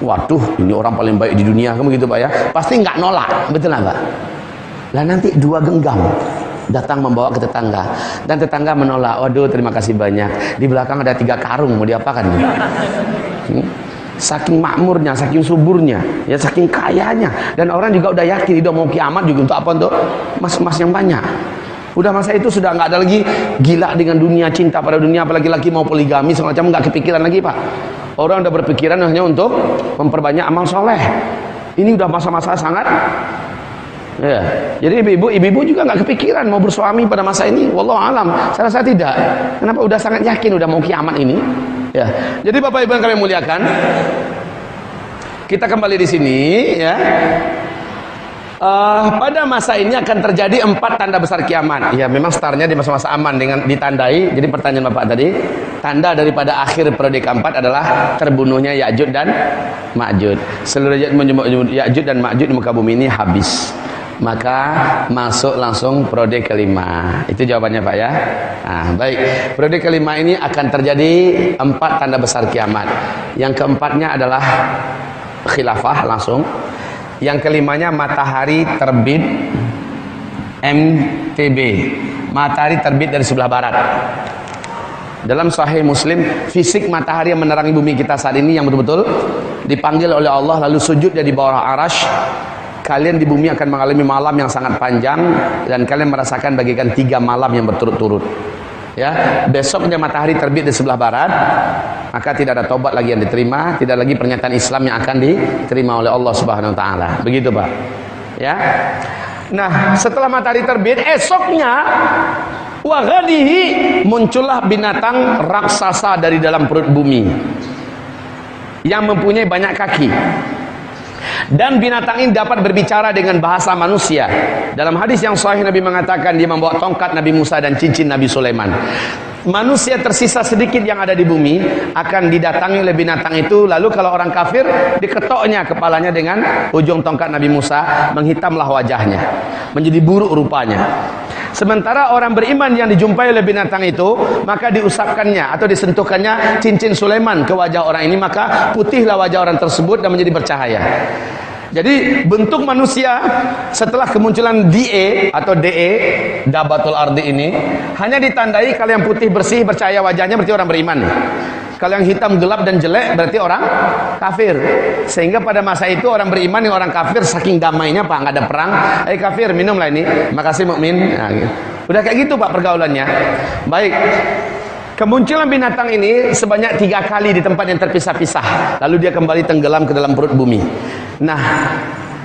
waduh, ini orang paling baik di dunia, kamu gitu Pak ya, pasti nggak nolak, betul nggak Pak? Lah nanti 2 genggam datang membawa ke tetangga, dan tetangga menolak. Waduh, terima kasih banyak. Di belakang ada 3 karung, mau diapakan? Saking makmurnya, saking suburnya, ya saking kayanya, dan orang juga udah yakin, udah mau kiamat juga untuk apa? Untuk emas-emas yang banyak. Udah masa itu sudah nggak ada lagi gila dengan dunia, cinta pada dunia, apalagi laki mau poligami semacam, nggak kepikiran lagi Pak. Orang udah berpikiran hanya untuk memperbanyak amal soleh. Ini udah masa-masa sangat ya. Jadi ibu-ibu juga nggak kepikiran mau bersuami pada masa ini. Wallahu alam. Saya rasa tidak. Kenapa? Udah sangat yakin udah mau kiamat ini. Ya. Jadi Bapak Ibu yang kami muliakan, kita kembali di sini ya. Pada masa ini akan terjadi 4 tanda besar kiamat. Ya, memang startnya di masa-masa aman dengan ditandai. Jadi pertanyaan Bapak tadi, tanda daripada akhir periode keempat adalah terbunuhnya Ya'juj dan Ma'juj. Seluruh Ya'juj dan Ma'juj di muka bumi ini habis. Maka masuk langsung periode kelima. Itu jawabannya Pak ya. Nah, baik. Periode kelima ini akan terjadi 4 tanda besar kiamat. Yang keempatnya adalah khilafah langsung. Yang kelimanya matahari terbit MTB. Matahari terbit dari sebelah barat. Dalam Sahih Muslim, fisik matahari yang menerangi bumi kita saat ini yang betul-betul dipanggil oleh Allah lalu sujud di bawah arash. Kalian di bumi akan mengalami malam yang sangat panjang dan kalian merasakan bagikan 3 malam yang berturut-turut. Ya, besoknya matahari terbit di sebelah barat, maka tidak ada taubat lagi yang diterima, tidak lagi pernyataan Islam yang akan diterima oleh Allah Subhanahu wa taala. Begitu, Pak. Ya. Nah, setelah matahari terbit, esoknya wa ghadihi muncullah binatang raksasa dari dalam perut bumi yang mempunyai banyak kaki. Dan binatang ini dapat berbicara dengan bahasa manusia. Dalam hadis yang sahih Nabi mengatakan dia membawa tongkat Nabi Musa dan cincin Nabi Sulaiman. Manusia tersisa sedikit yang ada di bumi akan didatangi oleh binatang itu. Lalu kalau orang kafir, diketoknya kepalanya dengan ujung tongkat Nabi Musa, menghitamlah wajahnya, menjadi buruk rupanya. Sementara orang beriman yang dijumpai oleh binatang itu, maka diusapkannya atau disentuhkannya cincin Sulaiman ke wajah orang ini, maka putihlah wajah orang tersebut dan menjadi bercahaya. Jadi bentuk manusia setelah kemunculan DE atau DE, Dabatul Ardi ini, hanya ditandai kalau yang putih bersih bercahaya wajahnya berarti orang beriman. Kalau yang hitam gelap dan jelek berarti orang kafir. Sehingga pada masa itu orang beriman yang orang kafir saking damainya, Pak, nggak ada perang. Kafir, minumlah ini. Makasih mukmin. Nah, gitu. Udah kayak gitu, Pak, pergaulannya. Baik. Kemunculan binatang ini sebanyak 3 kali di tempat yang terpisah-pisah. Lalu dia kembali tenggelam ke dalam perut bumi. Nah,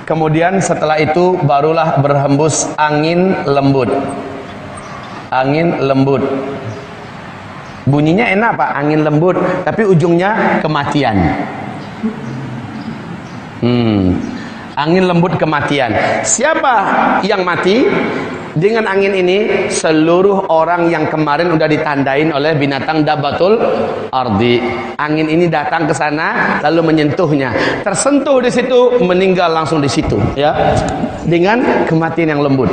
kemudian setelah itu barulah berhembus angin lembut. Angin lembut. Bunyinya enak, Pak, angin lembut, tapi ujungnya kematian. Angin lembut kematian. Siapa yang mati dengan angin ini? Seluruh orang yang kemarin udah ditandain oleh binatang Dabatul Ardi. Angin ini datang ke sana lalu menyentuhnya, tersentuh di situ, meninggal langsung di situ, ya, dengan kematian yang lembut.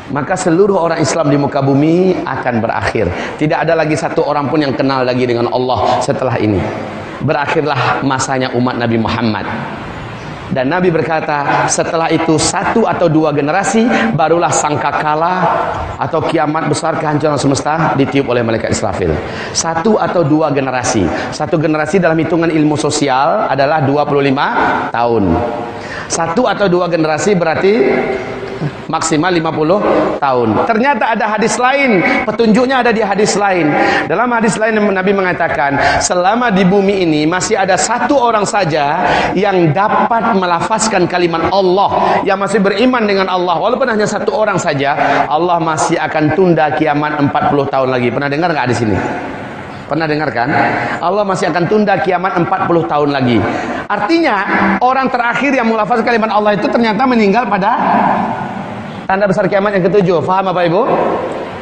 Maka seluruh orang Islam di muka bumi akan berakhir. Tidak ada lagi satu orang pun yang kenal lagi dengan Allah setelah ini. Berakhirlah masanya umat Nabi Muhammad. Dan Nabi berkata, setelah itu 1 atau 2 generasi barulah sangkakala atau kiamat besar, kehancuran semesta ditiup oleh malaikat Israfil. 1 atau 2 generasi. 1 generasi dalam hitungan ilmu sosial adalah 25 tahun. 1 atau 2 generasi berarti maksimal 50 tahun. Ternyata ada hadis lain, petunjuknya ada di hadis lain. Dalam hadis lain Nabi mengatakan, selama di bumi ini masih ada 1 orang saja yang dapat melafazkan kalimat Allah, yang masih beriman dengan Allah, walaupun hanya 1 orang saja, Allah masih akan tunda kiamat 40 tahun lagi. Pernah dengar nggak di sini? Pernah dengar kan? Allah masih akan tunda kiamat 40 tahun lagi. Artinya orang terakhir yang melafazkan kalimat Allah itu ternyata meninggal pada tanda besar kiamat yang ke-7. Faham Bapak Ibu?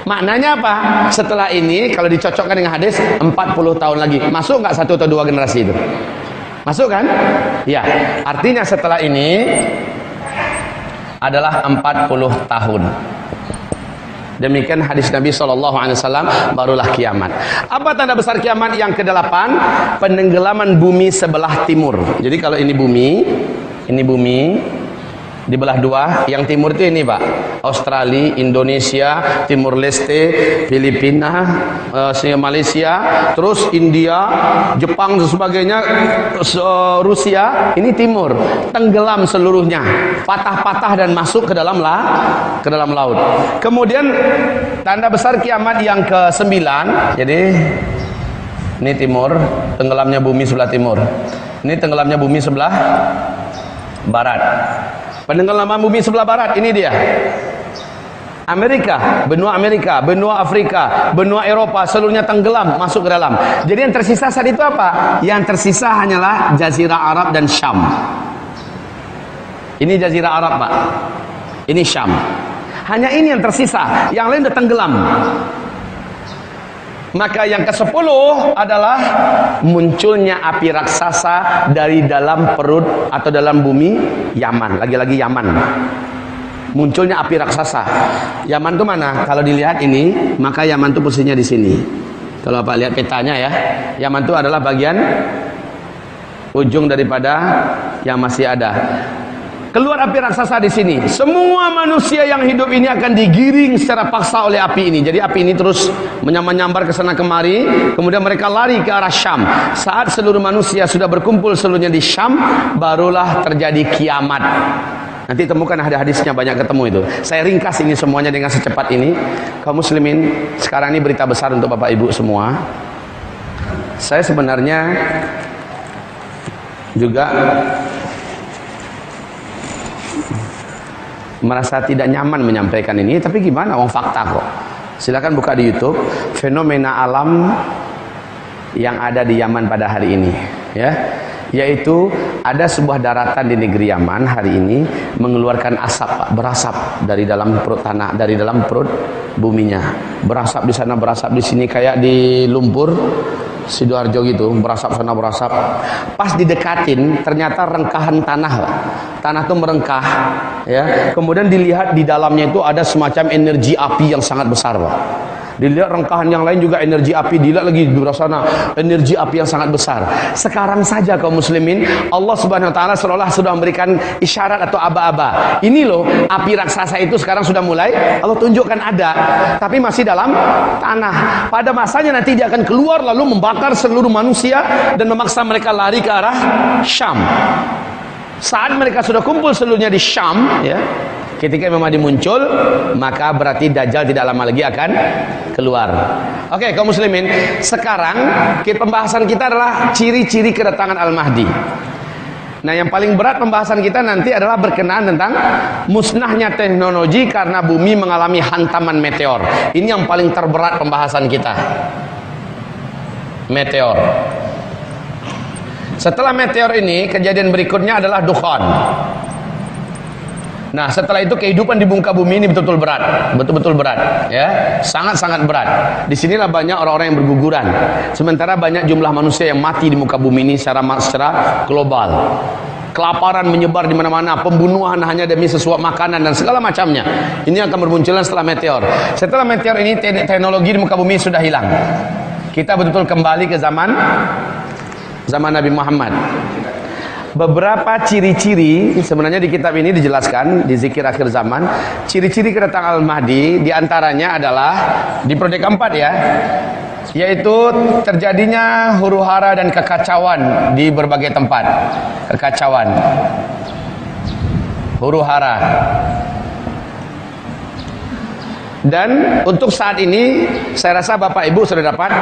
Maknanya apa? Setelah ini kalau dicocokkan dengan hadis 40 tahun lagi. Masuk nggak 1 atau 2 generasi itu? Masuk kan? Ya. Artinya setelah ini adalah 40 tahun. Demikian hadis Nabi SAW, barulah kiamat. Apa tanda besar kiamat yang ke-8? Penenggelaman bumi sebelah timur. Jadi kalau ini bumi dibelah 2. Yang timur itu ini, Pak, Australia, Indonesia, Timur Leste, Filipina, Malaysia, terus India, Jepang dan sebagainya, Rusia. Ini timur, tenggelam seluruhnya, patah-patah dan masuk ke dalam laut. Kemudian tanda besar kiamat yang ke-9. Jadi ini timur, tenggelamnya bumi sebelah timur. Ini tenggelamnya bumi sebelah barat. Penenggelaman bumi sebelah barat, ini dia. Amerika, benua Afrika, benua Eropa, seluruhnya tenggelam, masuk ke dalam. Jadi yang tersisa saat itu apa? Yang tersisa hanyalah Jazirah Arab dan Syam. Ini Jazirah Arab, Pak. Ini Syam. Hanya ini yang tersisa, yang lain sudah tenggelam. Maka yang ke-10 adalah munculnya api raksasa dari dalam perut atau dalam bumi Yaman. Lagi-lagi Yaman. Munculnya api raksasa. Yaman itu mana? Kalau dilihat ini, maka Yaman itu posisinya di sini. Kalau Bapak lihat petanya ya, Yaman itu adalah bagian ujung daripada yang masih ada. Keluar api raksasa di sini. Semua manusia yang hidup ini akan digiring secara paksa oleh api ini. Jadi api ini terus menyambar ke sana kemari. Kemudian mereka lari ke arah Syam. Saat seluruh manusia sudah berkumpul seluruhnya di Syam, barulah terjadi kiamat. Nanti temukan hadis-hadisnya, banyak ketemu itu. Saya ringkas ini semuanya dengan secepat ini. Kaum muslimin, sekarang ini berita besar untuk Bapak Ibu semua. Saya sebenarnya juga merasa tidak nyaman menyampaikan ini, tapi gimana, wong fakta kok. Silakan buka di YouTube fenomena alam yang ada di Yaman pada hari ini, ya. Yaitu ada sebuah daratan di negeri Yaman hari ini mengeluarkan asap, Pak, berasap dari dalam perut tanah, dari dalam perut buminya. Berasap di sana, berasap di sini, kayak di lumpur Sidoarjo gitu, berasap sana berasap. Pas didekatin ternyata rengkahan tanah, Pak. Tanah itu merengkah, ya. Kemudian dilihat di dalamnya itu ada semacam energi api yang sangat besar, Pak. Dilihat rengkahan yang lain juga energi api, dilihat lagi di sana energi api yang sangat besar. Sekarang saja kaum muslimin, Allah Subhanahu wa taala seolah sudah memberikan isyarat atau aba-aba. Ini loh api raksasa itu sekarang sudah mulai Allah tunjukkan ada, tapi masih dalam tanah. Pada masanya nanti dia akan keluar lalu membakar seluruh manusia dan memaksa mereka lari ke arah Syam. Saat mereka sudah kumpul seluruhnya di Syam, ya, ketika Imam Mahdi muncul, maka berarti Dajjal tidak lama lagi akan keluar. Oke, kaum muslimin, sekarang pembahasan kita adalah ciri-ciri kedatangan Al-Mahdi. Nah, yang paling berat pembahasan kita nanti adalah berkenaan tentang musnahnya teknologi karena bumi mengalami hantaman meteor. Ini yang paling terberat pembahasan kita. Meteor. Setelah meteor ini, kejadian berikutnya adalah dukhan. Nah, setelah itu kehidupan di muka bumi ini betul-betul berat, betul-betul berat, ya, sangat-sangat berat. Disinilah banyak orang-orang yang berguguran. Sementara banyak jumlah manusia yang mati di muka bumi ini secara global. Kelaparan menyebar di mana-mana, pembunuhan hanya demi sesuap makanan dan segala macamnya. Ini akan bermunculan setelah meteor. Setelah meteor ini teknologi di muka bumi sudah hilang. Kita betul-betul kembali ke zaman Nabi Muhammad. Beberapa ciri-ciri sebenarnya di kitab ini dijelaskan di zikir akhir zaman. Ciri-ciri kedatangan Al-Mahdi diantaranya adalah di periode keempat, ya, yaitu terjadinya huru-hara dan kekacauan di berbagai tempat. Kekacauan, huru-hara. Dan untuk saat ini saya rasa Bapak Ibu sudah dapat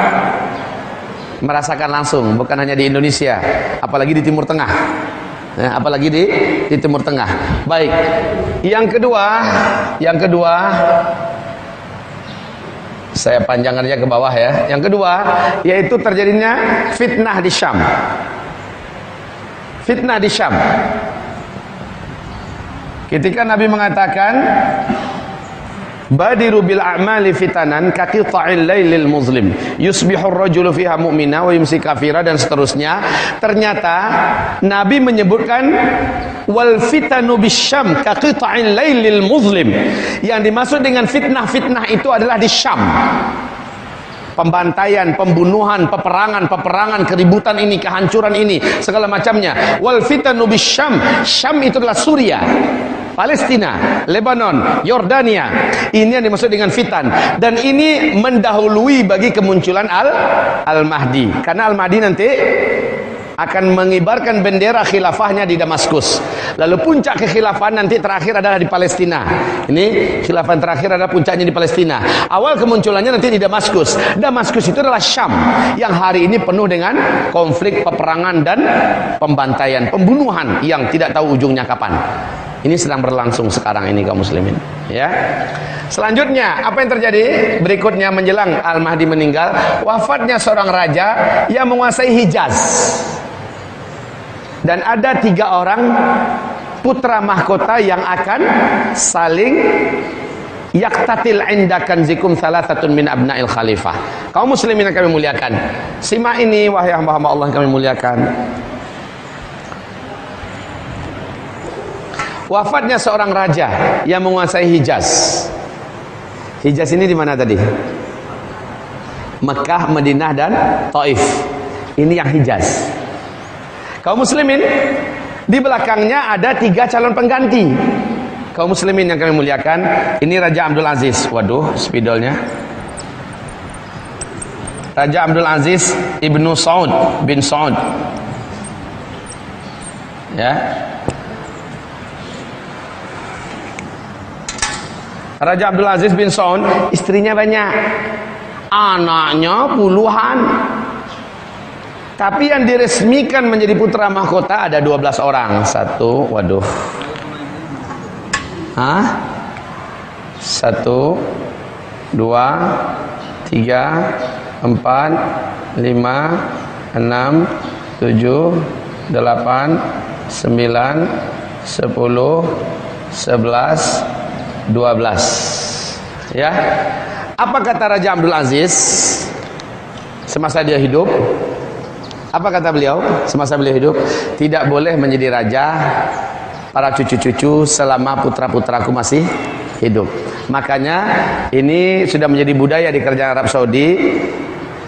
merasakan langsung, bukan hanya di Indonesia, apalagi di Timur Tengah, ya, apalagi di Timur Tengah. Baik, yang kedua, saya panjangkan aja ke bawah, ya. Yang kedua, yaitu terjadinya fitnah di Syam. Fitnah di Syam. Ketika Nabi mengatakan Badiru bil a'mali fitanan kaqita'il lailil muslim yusbihur rajulu fiha mu'mina wa yumsi kafira, dan seterusnya. Ternyata Nabi menyebutkan wal fitanu bisyam kaqita'il lailil muslim. Yang dimaksud dengan fitnah-fitnah itu adalah di Syam. Pembantaian, pembunuhan, peperangan, keributan ini, kehancuran ini, segala macamnya. Wal fitanu bisyam. Syam itu adalah Suriah, Palestina, Lebanon, Yordania. Ini yang dimaksud dengan fitan. Dan ini mendahului bagi kemunculan Al-Mahdi. Karena Al-Mahdi nanti akan mengibarkan bendera khilafahnya di Damaskus. Lalu puncak kekhilafahan nanti terakhir adalah di Palestina. Ini khilafah terakhir adalah puncaknya di Palestina. Awal kemunculannya nanti di Damaskus. Damaskus itu adalah Syam yang hari ini penuh dengan konflik, peperangan dan pembantaian, pembunuhan yang tidak tahu ujungnya kapan. Ini sedang berlangsung sekarang ini kaum muslimin, ya. Selanjutnya apa yang terjadi? Berikutnya menjelang Al-Mahdi meninggal, wafatnya seorang raja yang menguasai Hijaz. Dan ada 3 orang putra mahkota yang akan saling yaktatil inda kanzikum thalathatun min abna'il khalifah. Kaum muslimin yang kami muliakan, simak ini wahai hamba-hamba Allah yang kami muliakan. Wafatnya seorang raja yang menguasai Hijaz. Hijaz ini di mana tadi? Mekah, Madinah dan Taif. Ini yang Hijaz. Kaum muslimin, Di belakangnya ada 3 calon pengganti. Kaum muslimin yang kami muliakan, ini Raja Abdul Aziz. Waduh, spidolnya. Raja Abdul Aziz Ibnu Saud bin Saud. Ya. Raja Abdul Aziz bin Saud, istrinya banyak, anaknya puluhan. Tapi yang diresmikan menjadi putra mahkota ada 12 orang. 1, 2, 3, 4, 5, 6, 7, 8, 9, 10, 11, 12. Ya. Apa kata Raja Abdul Aziz semasa dia hidup? Apa kata beliau semasa beliau hidup? Tidak boleh menjadi raja para cucu-cucu selama putra-putraku masih hidup. Makanya ini sudah menjadi budaya di kerajaan Arab Saudi.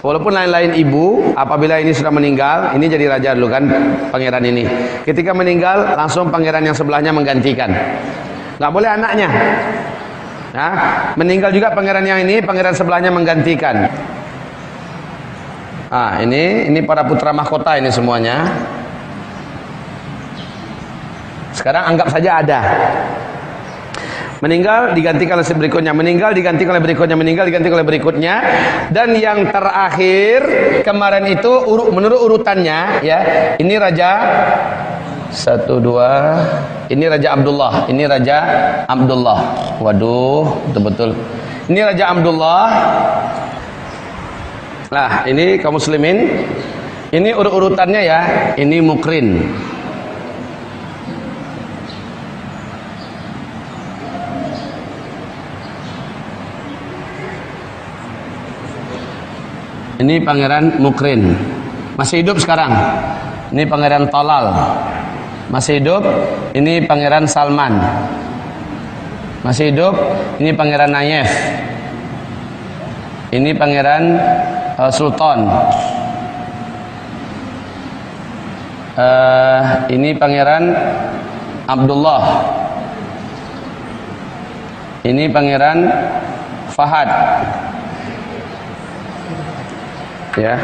Walaupun lain-lain ibu, apabila ini sudah meninggal, ini jadi raja dulu kan, pangeran ini. Ketika meninggal, langsung pangeran yang sebelahnya menggantikan. Nggak boleh anaknya. Nah, meninggal juga pangeran yang ini, pangeran sebelahnya menggantikan. Ah, ini para putra mahkota ini semuanya. Sekarang anggap saja ada. Meninggal digantikan oleh berikutnya, meninggal digantikan oleh berikutnya, meninggal digantikan oleh berikutnya, dan yang terakhir kemarin itu menurut urutannya ya. Ini raja 1, 2, ini Raja Abdullah, ini Raja Abdullah. Waduh, betul-betul. Ini Raja Abdullah. Nah, ini kaum muslimin. Ini urutannya ya. Ini Mukrin. Ini Pangeran Mukrin. Masih hidup sekarang. Ini Pangeran Talal. Masih hidup. Ini Pangeran Salman. Masih hidup. Ini Pangeran Nayef. Ini Pangeran Sultan. Ini Pangeran Abdullah. Ini Pangeran Fahad. Ya.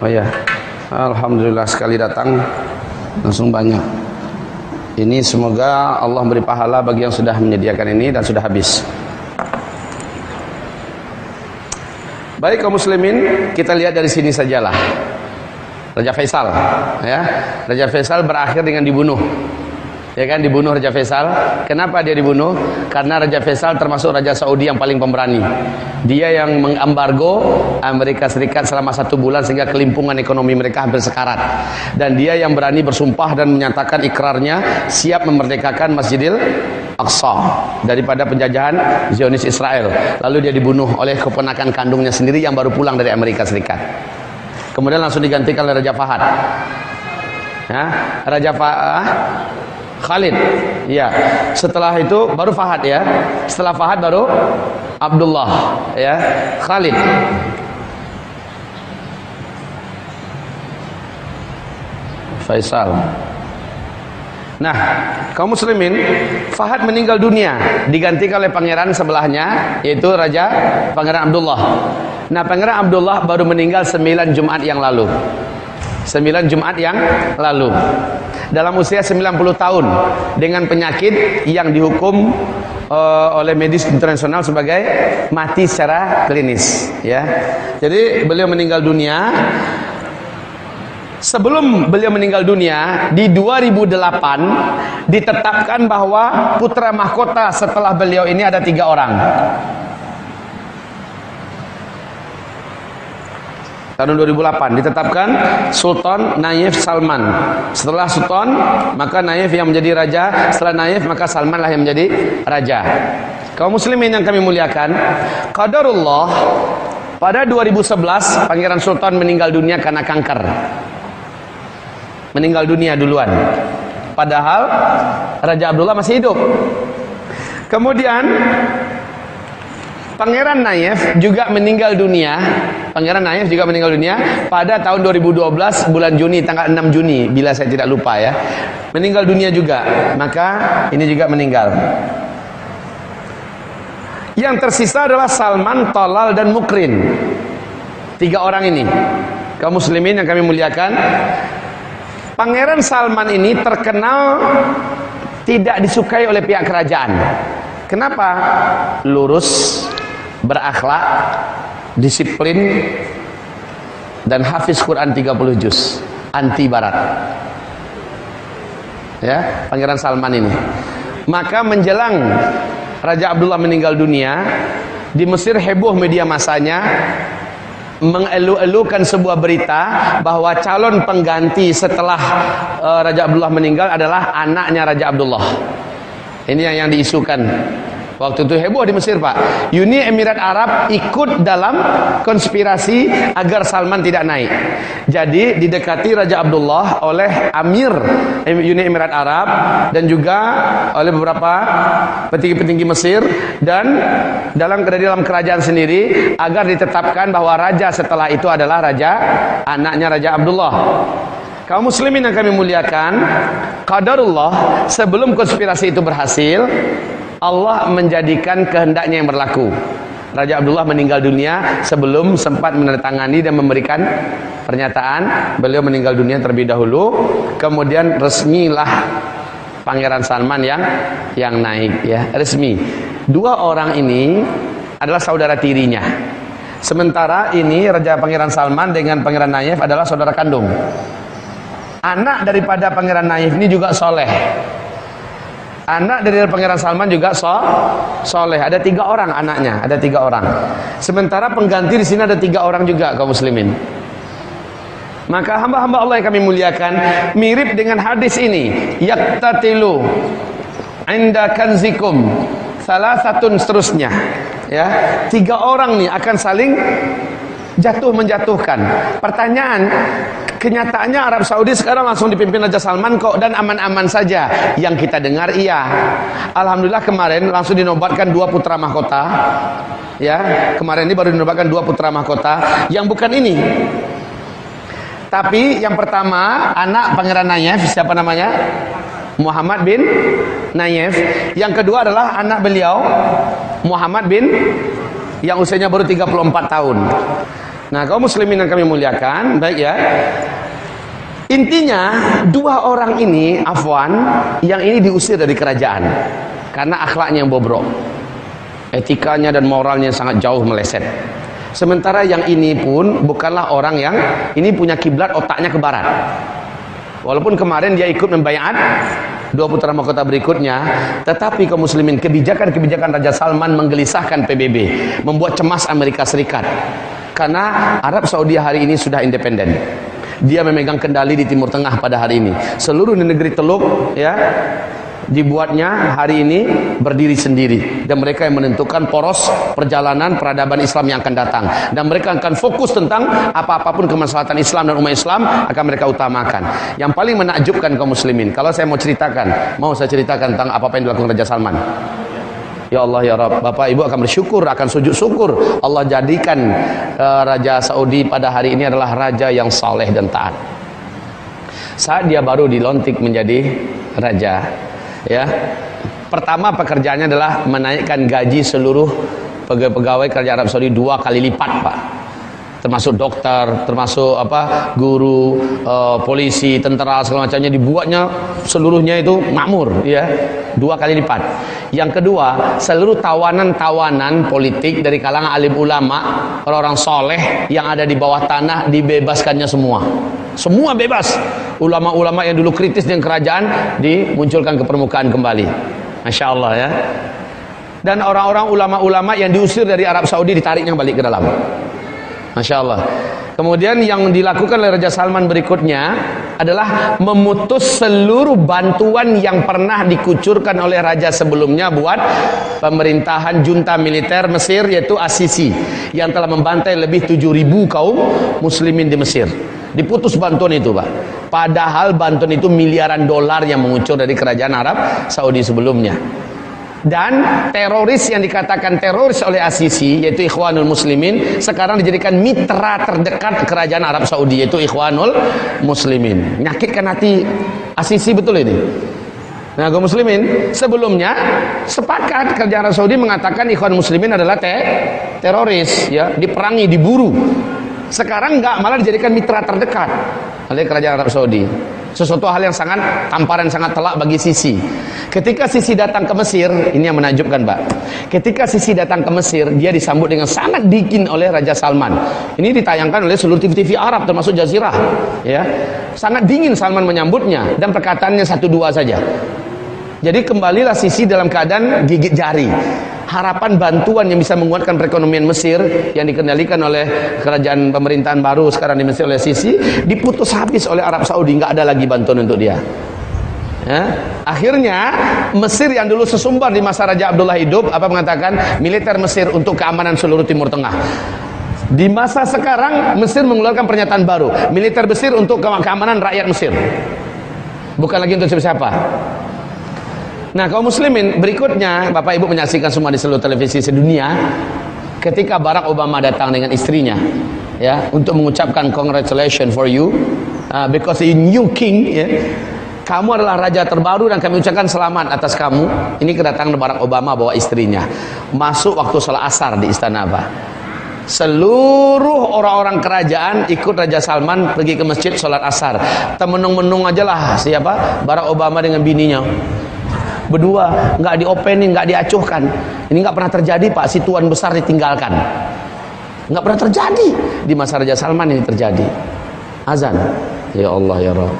Oh ya. Alhamdulillah sekali datang langsung banyak. Ini semoga Allah beri pahala bagi yang sudah menyediakan ini dan sudah habis. Baik kaum muslimin, kita lihat dari sini sajalah. Raja Faisal, ya. Raja Faisal berakhir dengan dibunuh. Ya kan, dibunuh Raja Faisal. Kenapa dia dibunuh? Karena Raja Faisal termasuk Raja Saudi yang paling pemberani. Dia yang mengembargo Amerika Serikat selama 1 bulan sehingga kelimpungan ekonomi mereka hampir sekarat. Dan dia yang berani bersumpah dan menyatakan ikrarnya siap memerdekakan Masjidil Aqsa daripada penjajahan Zionis Israel. Lalu dia dibunuh oleh keponakan kandungnya sendiri yang baru pulang dari Amerika Serikat. Kemudian langsung digantikan oleh Raja Fahad. Ya, Raja Khalid. Ya. Setelah itu baru Fahad ya. Setelah Fahad baru Abdullah ya. Khalid. Faisal. Nah, kaum muslimin, Fahad meninggal dunia, digantikan oleh pangeran sebelahnya, yaitu Raja Pangeran Abdullah. Nah, Pangeran Abdullah baru meninggal 9 Jumat yang lalu. 9 Jumat yang lalu. Dalam usia 90 tahun dengan penyakit yang dihukum oleh medis internasional sebagai mati secara klinis, ya. Jadi beliau meninggal dunia. Sebelum beliau meninggal dunia di 2008 ditetapkan bahwa putra mahkota setelah beliau ini ada 3 orang. Tahun 2008 ditetapkan Sultan Nayef Salman. Setelah Sultan maka Nayef yang menjadi raja, setelah Nayef maka Salman lah yang menjadi raja. Kaum muslimin yang kami muliakan, qadarullah pada 2011 Pangeran Sultan meninggal dunia karena kanker. Meninggal dunia duluan. Padahal Raja Abdullah masih hidup. Kemudian Pangeran Nayef juga meninggal dunia. Pangeran Nayef juga meninggal dunia pada tahun 2012 bulan Juni, tanggal 6 Juni bila saya tidak lupa ya. Meninggal dunia juga. Maka ini juga meninggal. Yang tersisa adalah Salman, Talal dan Mukrin. 3 orang ini. Kaum muslimin yang kami muliakan, Pangeran Salman ini terkenal tidak disukai oleh pihak kerajaan. Kenapa? Lurus, berakhlak, disiplin, dan hafiz Quran 30 juz, anti barat. Ya, Pangeran Salman ini. Maka menjelang Raja Abdullah meninggal dunia, di Mesir heboh media masanya mengelu-elukan sebuah berita bahwa calon pengganti setelah Raja Abdullah meninggal adalah anaknya Raja Abdullah. Ini yang diisukan. Waktu itu heboh di Mesir, Pak. Uni Emirat Arab ikut dalam konspirasi agar Salman tidak naik. Jadi didekati Raja Abdullah oleh Amir Uni Emirat Arab dan juga oleh beberapa petinggi-petinggi Mesir, dan dalam kerajaan sendiri agar ditetapkan bahwa raja setelah itu adalah anaknya Raja Abdullah. Kaum muslimin yang kami muliakan, qadarullah, sebelum konspirasi itu berhasil, Allah menjadikan kehendaknya yang berlaku. Raja Abdullah meninggal dunia sebelum sempat menandatangani dan memberikan pernyataan. Beliau meninggal dunia terlebih dahulu, kemudian resmilah Pangeran Salman yang naik, ya, resmi. 2 orang ini adalah saudara tirinya. Sementara ini Raja Pangeran Salman dengan Pangeran Nayef adalah saudara kandung. Anak daripada Pangeran Nayef ini juga soleh. Anak dari Pangeran Salman juga soleh. Ada 3 orang anaknya, ada 3 orang. Sementara pengganti di sini ada 3 orang juga, kaum muslimin. Maka hamba-hamba Allah yang kami muliakan, mirip dengan hadis ini, yaktatilu inda kanzikum salah satu seterusnya, ya. 3 orang nih akan saling menjatuhkan. Pertanyaan, kenyataannya Arab Saudi sekarang langsung dipimpin Raja Salman kok, dan aman-aman saja. Yang kita dengar iya. Alhamdulillah kemarin langsung dinobatkan 2 putra mahkota. Ya, kemarin ini baru dinobatkan 2 putra mahkota yang bukan ini. Tapi yang pertama anak Pangeran Nayef, siapa namanya? Muhammad bin Nayef. Yang kedua adalah anak beliau Muhammad bin, yang usianya baru 34 tahun. Nah, kaum muslimin yang kami muliakan, baik ya. Intinya 2 orang ini, afwan, yang ini diusir dari kerajaan karena akhlaknya yang bobrok, etikanya dan moralnya sangat jauh meleset. Sementara yang ini pun bukanlah orang yang ini punya kiblat otaknya ke barat. Walaupun kemarin dia ikut membaiat 2 putra mahkota berikutnya, tetapi kaum muslimin, kebijakan-kebijakan Raja Salman menggelisahkan PBB, membuat cemas Amerika Serikat. Karena Arab Saudi hari ini sudah independen. Dia memegang kendali di Timur Tengah pada hari ini. Seluruh negeri Teluk, ya, dibuatnya hari ini berdiri sendiri, dan mereka yang menentukan poros perjalanan peradaban Islam yang akan datang, dan mereka akan fokus tentang apa-apapun kemaslahatan Islam dan umat Islam akan mereka utamakan. Yang paling menakjubkan kaum muslimin, kalau saya mau saya ceritakan tentang apa yang dilakukan Raja Salman. Ya Allah ya Rabb, Bapak Ibu akan bersyukur, akan sujud syukur Allah jadikan Raja Saudi pada hari ini adalah raja yang saleh dan taat. Saat dia baru dilantik menjadi raja, ya, pertama pekerjaannya adalah menaikkan gaji seluruh pegawai kerajaan Arab Saudi 2 kali lipat, Pak. Termasuk dokter, termasuk guru, polisi, tentara, segala macamnya dibuatnya seluruhnya itu makmur, ya, 2 kali lipat. Yang kedua, seluruh tawanan-tawanan politik dari kalangan alim ulama, orang-orang soleh yang ada di bawah tanah dibebaskannya semua. Semua bebas. Ulama-ulama yang dulu kritis dengan kerajaan dimunculkan ke permukaan kembali. Masya Allah, ya. Dan orang-orang ulama-ulama yang diusir dari Arab Saudi ditariknya balik ke dalam. Masya Allah. Kemudian yang dilakukan oleh Raja Salman berikutnya adalah memutus seluruh bantuan yang pernah dikucurkan oleh raja sebelumnya buat pemerintahan junta militer Mesir, yaitu As-Sisi, yang telah membantai lebih 7.000 kaum muslimin di Mesir. Diputus bantuan itu, Pak. Padahal bantuan itu miliaran dolar yang mengucur dari kerajaan Arab Saudi sebelumnya. Dan teroris yang dikatakan teroris oleh Asisi, yaitu Ikhwanul Muslimin, sekarang dijadikan mitra terdekat kerajaan Arab Saudi, yaitu Ikhwanul Muslimin. Menyakitkan hati Asisi betul ini. Nah, kaum muslimin sebelumnya sepakat kerajaan Arab Saudi mengatakan Ikhwan Muslimin adalah teroris, ya, diperangi, diburu. Sekarang enggak, malah dijadikan mitra terdekat oleh kerajaan Arab Saudi. Sesuatu hal yang sangat tamparan, sangat telak bagi Sisi. Ketika Sisi datang ke Mesir, ini yang menakjubkan, Pak. Ketika Sisi datang ke Mesir, dia disambut dengan sangat dingin oleh Raja Salman. Ini ditayangkan oleh seluruh TV-TV Arab termasuk Jazirah, ya. Sangat dingin Salman menyambutnya dan perkataannya satu dua saja. Jadi kembalilah Sisi dalam keadaan gigit jari. Harapan bantuan yang bisa menguatkan perekonomian Mesir yang dikendalikan oleh kerajaan pemerintahan baru sekarang di Mesir oleh Sisi diputus habis oleh Arab Saudi, nggak ada lagi bantuan untuk dia. Ya. Akhirnya Mesir yang dulu sesumbar di masa Raja Abdullah hidup mengatakan militer Mesir untuk keamanan seluruh Timur Tengah. Di masa sekarang Mesir mengeluarkan pernyataan baru, militer Mesir untuk keamanan rakyat Mesir, bukan lagi untuk siapa-siapa. Nah, kaum muslimin, berikutnya Bapak Ibu menyaksikan semua di seluruh televisi sedunia, ketika Barack Obama datang dengan istrinya, ya, untuk mengucapkan congratulations for you, because you new king, ya, kamu adalah raja terbaru dan kami ucapkan selamat atas kamu. Ini kedatangan Barack Obama bawa istrinya masuk waktu sholat asar di istana, Pak. Seluruh orang-orang kerajaan ikut Raja Salman pergi ke masjid sholat asar. Temenung-menung aja lah siapa Barack Obama dengan bininya berdua, nggak diopening, nggak diacuhkan. Ini nggak pernah terjadi, Pak. Si tuan besar ditinggalkan, nggak pernah terjadi. Di masa Raja Salman ini terjadi. Azan, ya Allah ya Rabb,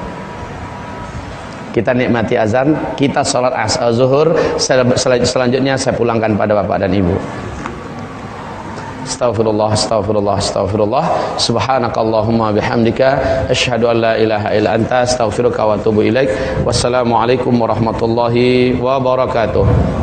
kita nikmati azan, kita sholat zuhur. Selanjutnya saya pulangkan pada Bapak dan Ibu. Astaghfirullah, astaghfirullah, astaghfirullah. Subhanakallahumma bihamdika asyhadu an la ilaha illa anta astaghfiruka wa atubu ilaik. Wassalamualaikum warahmatullahi wabarakatuh.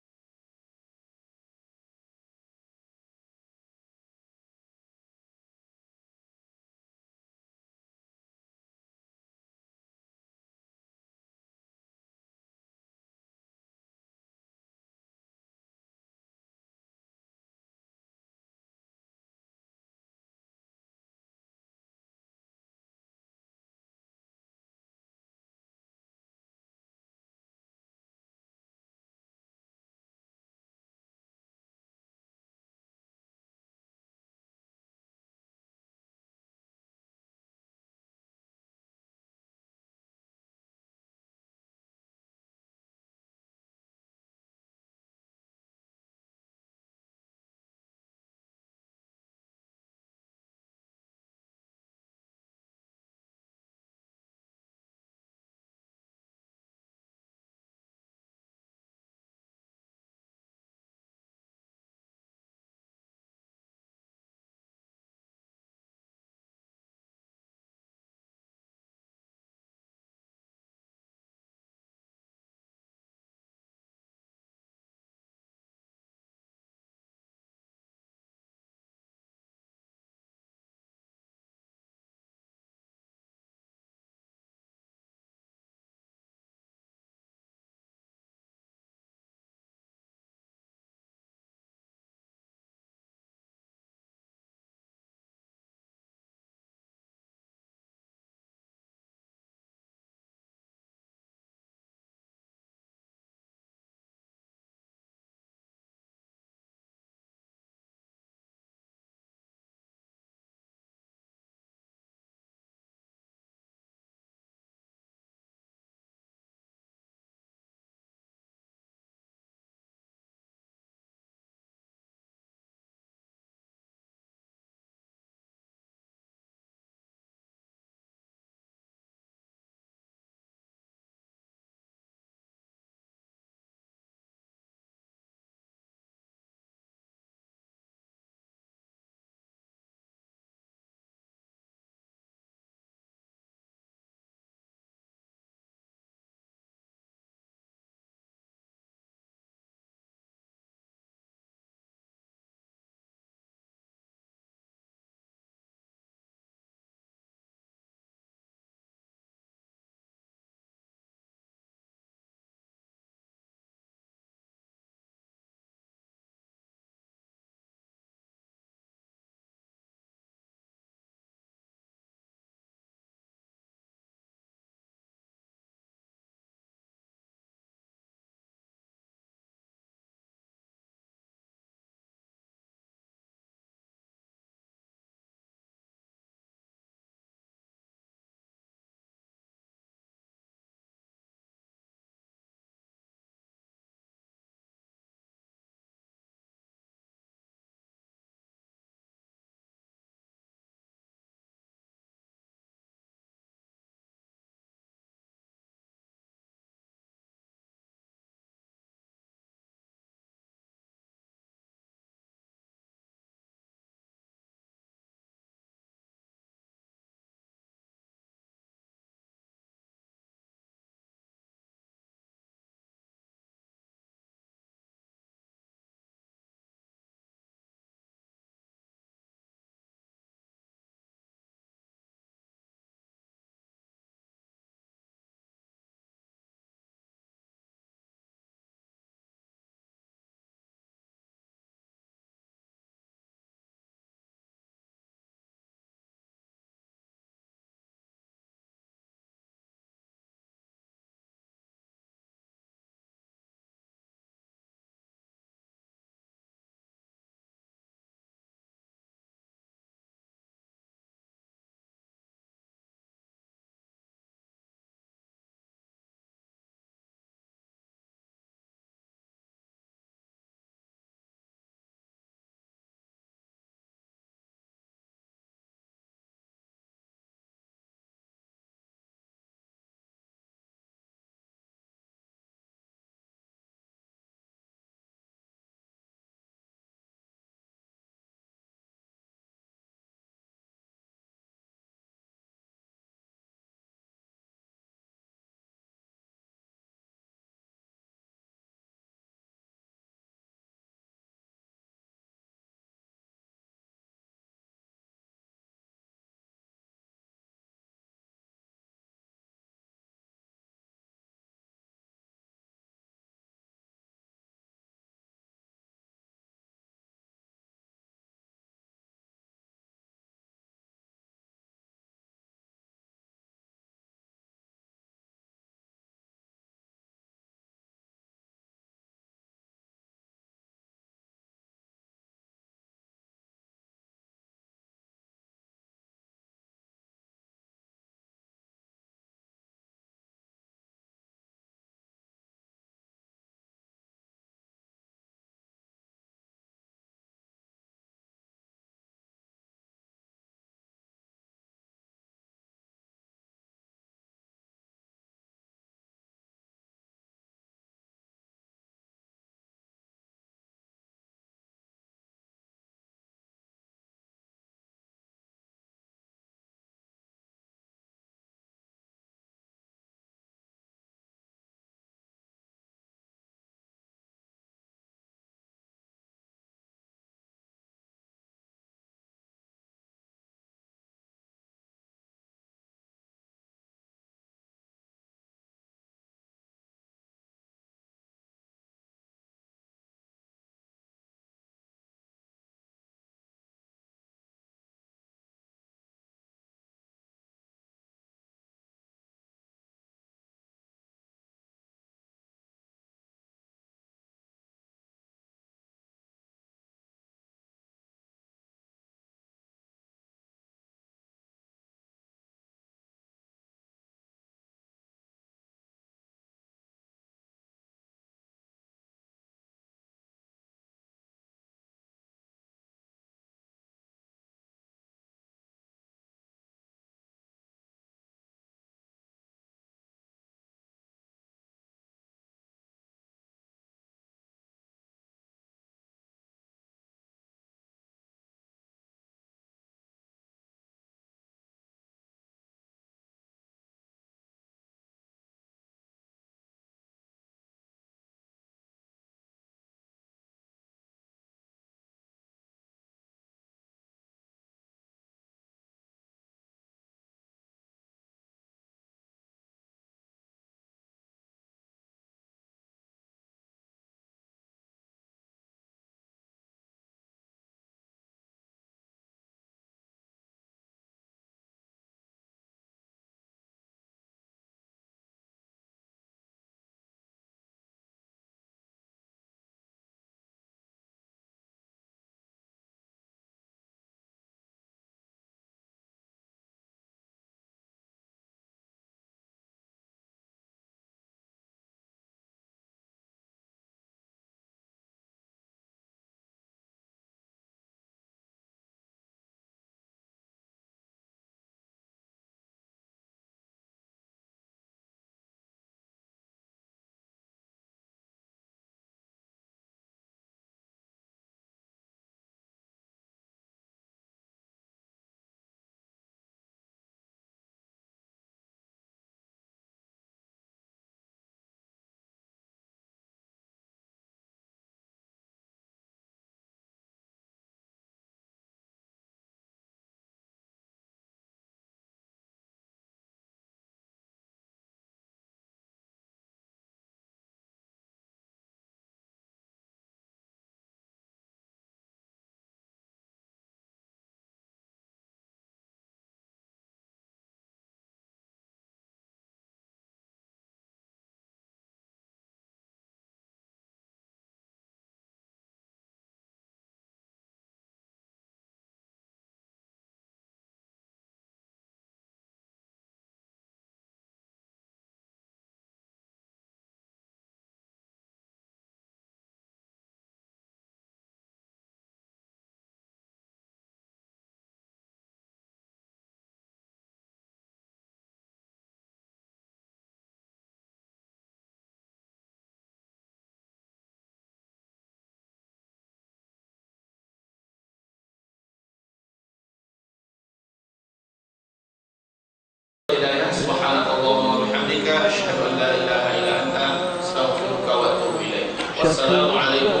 Wassalamualaikum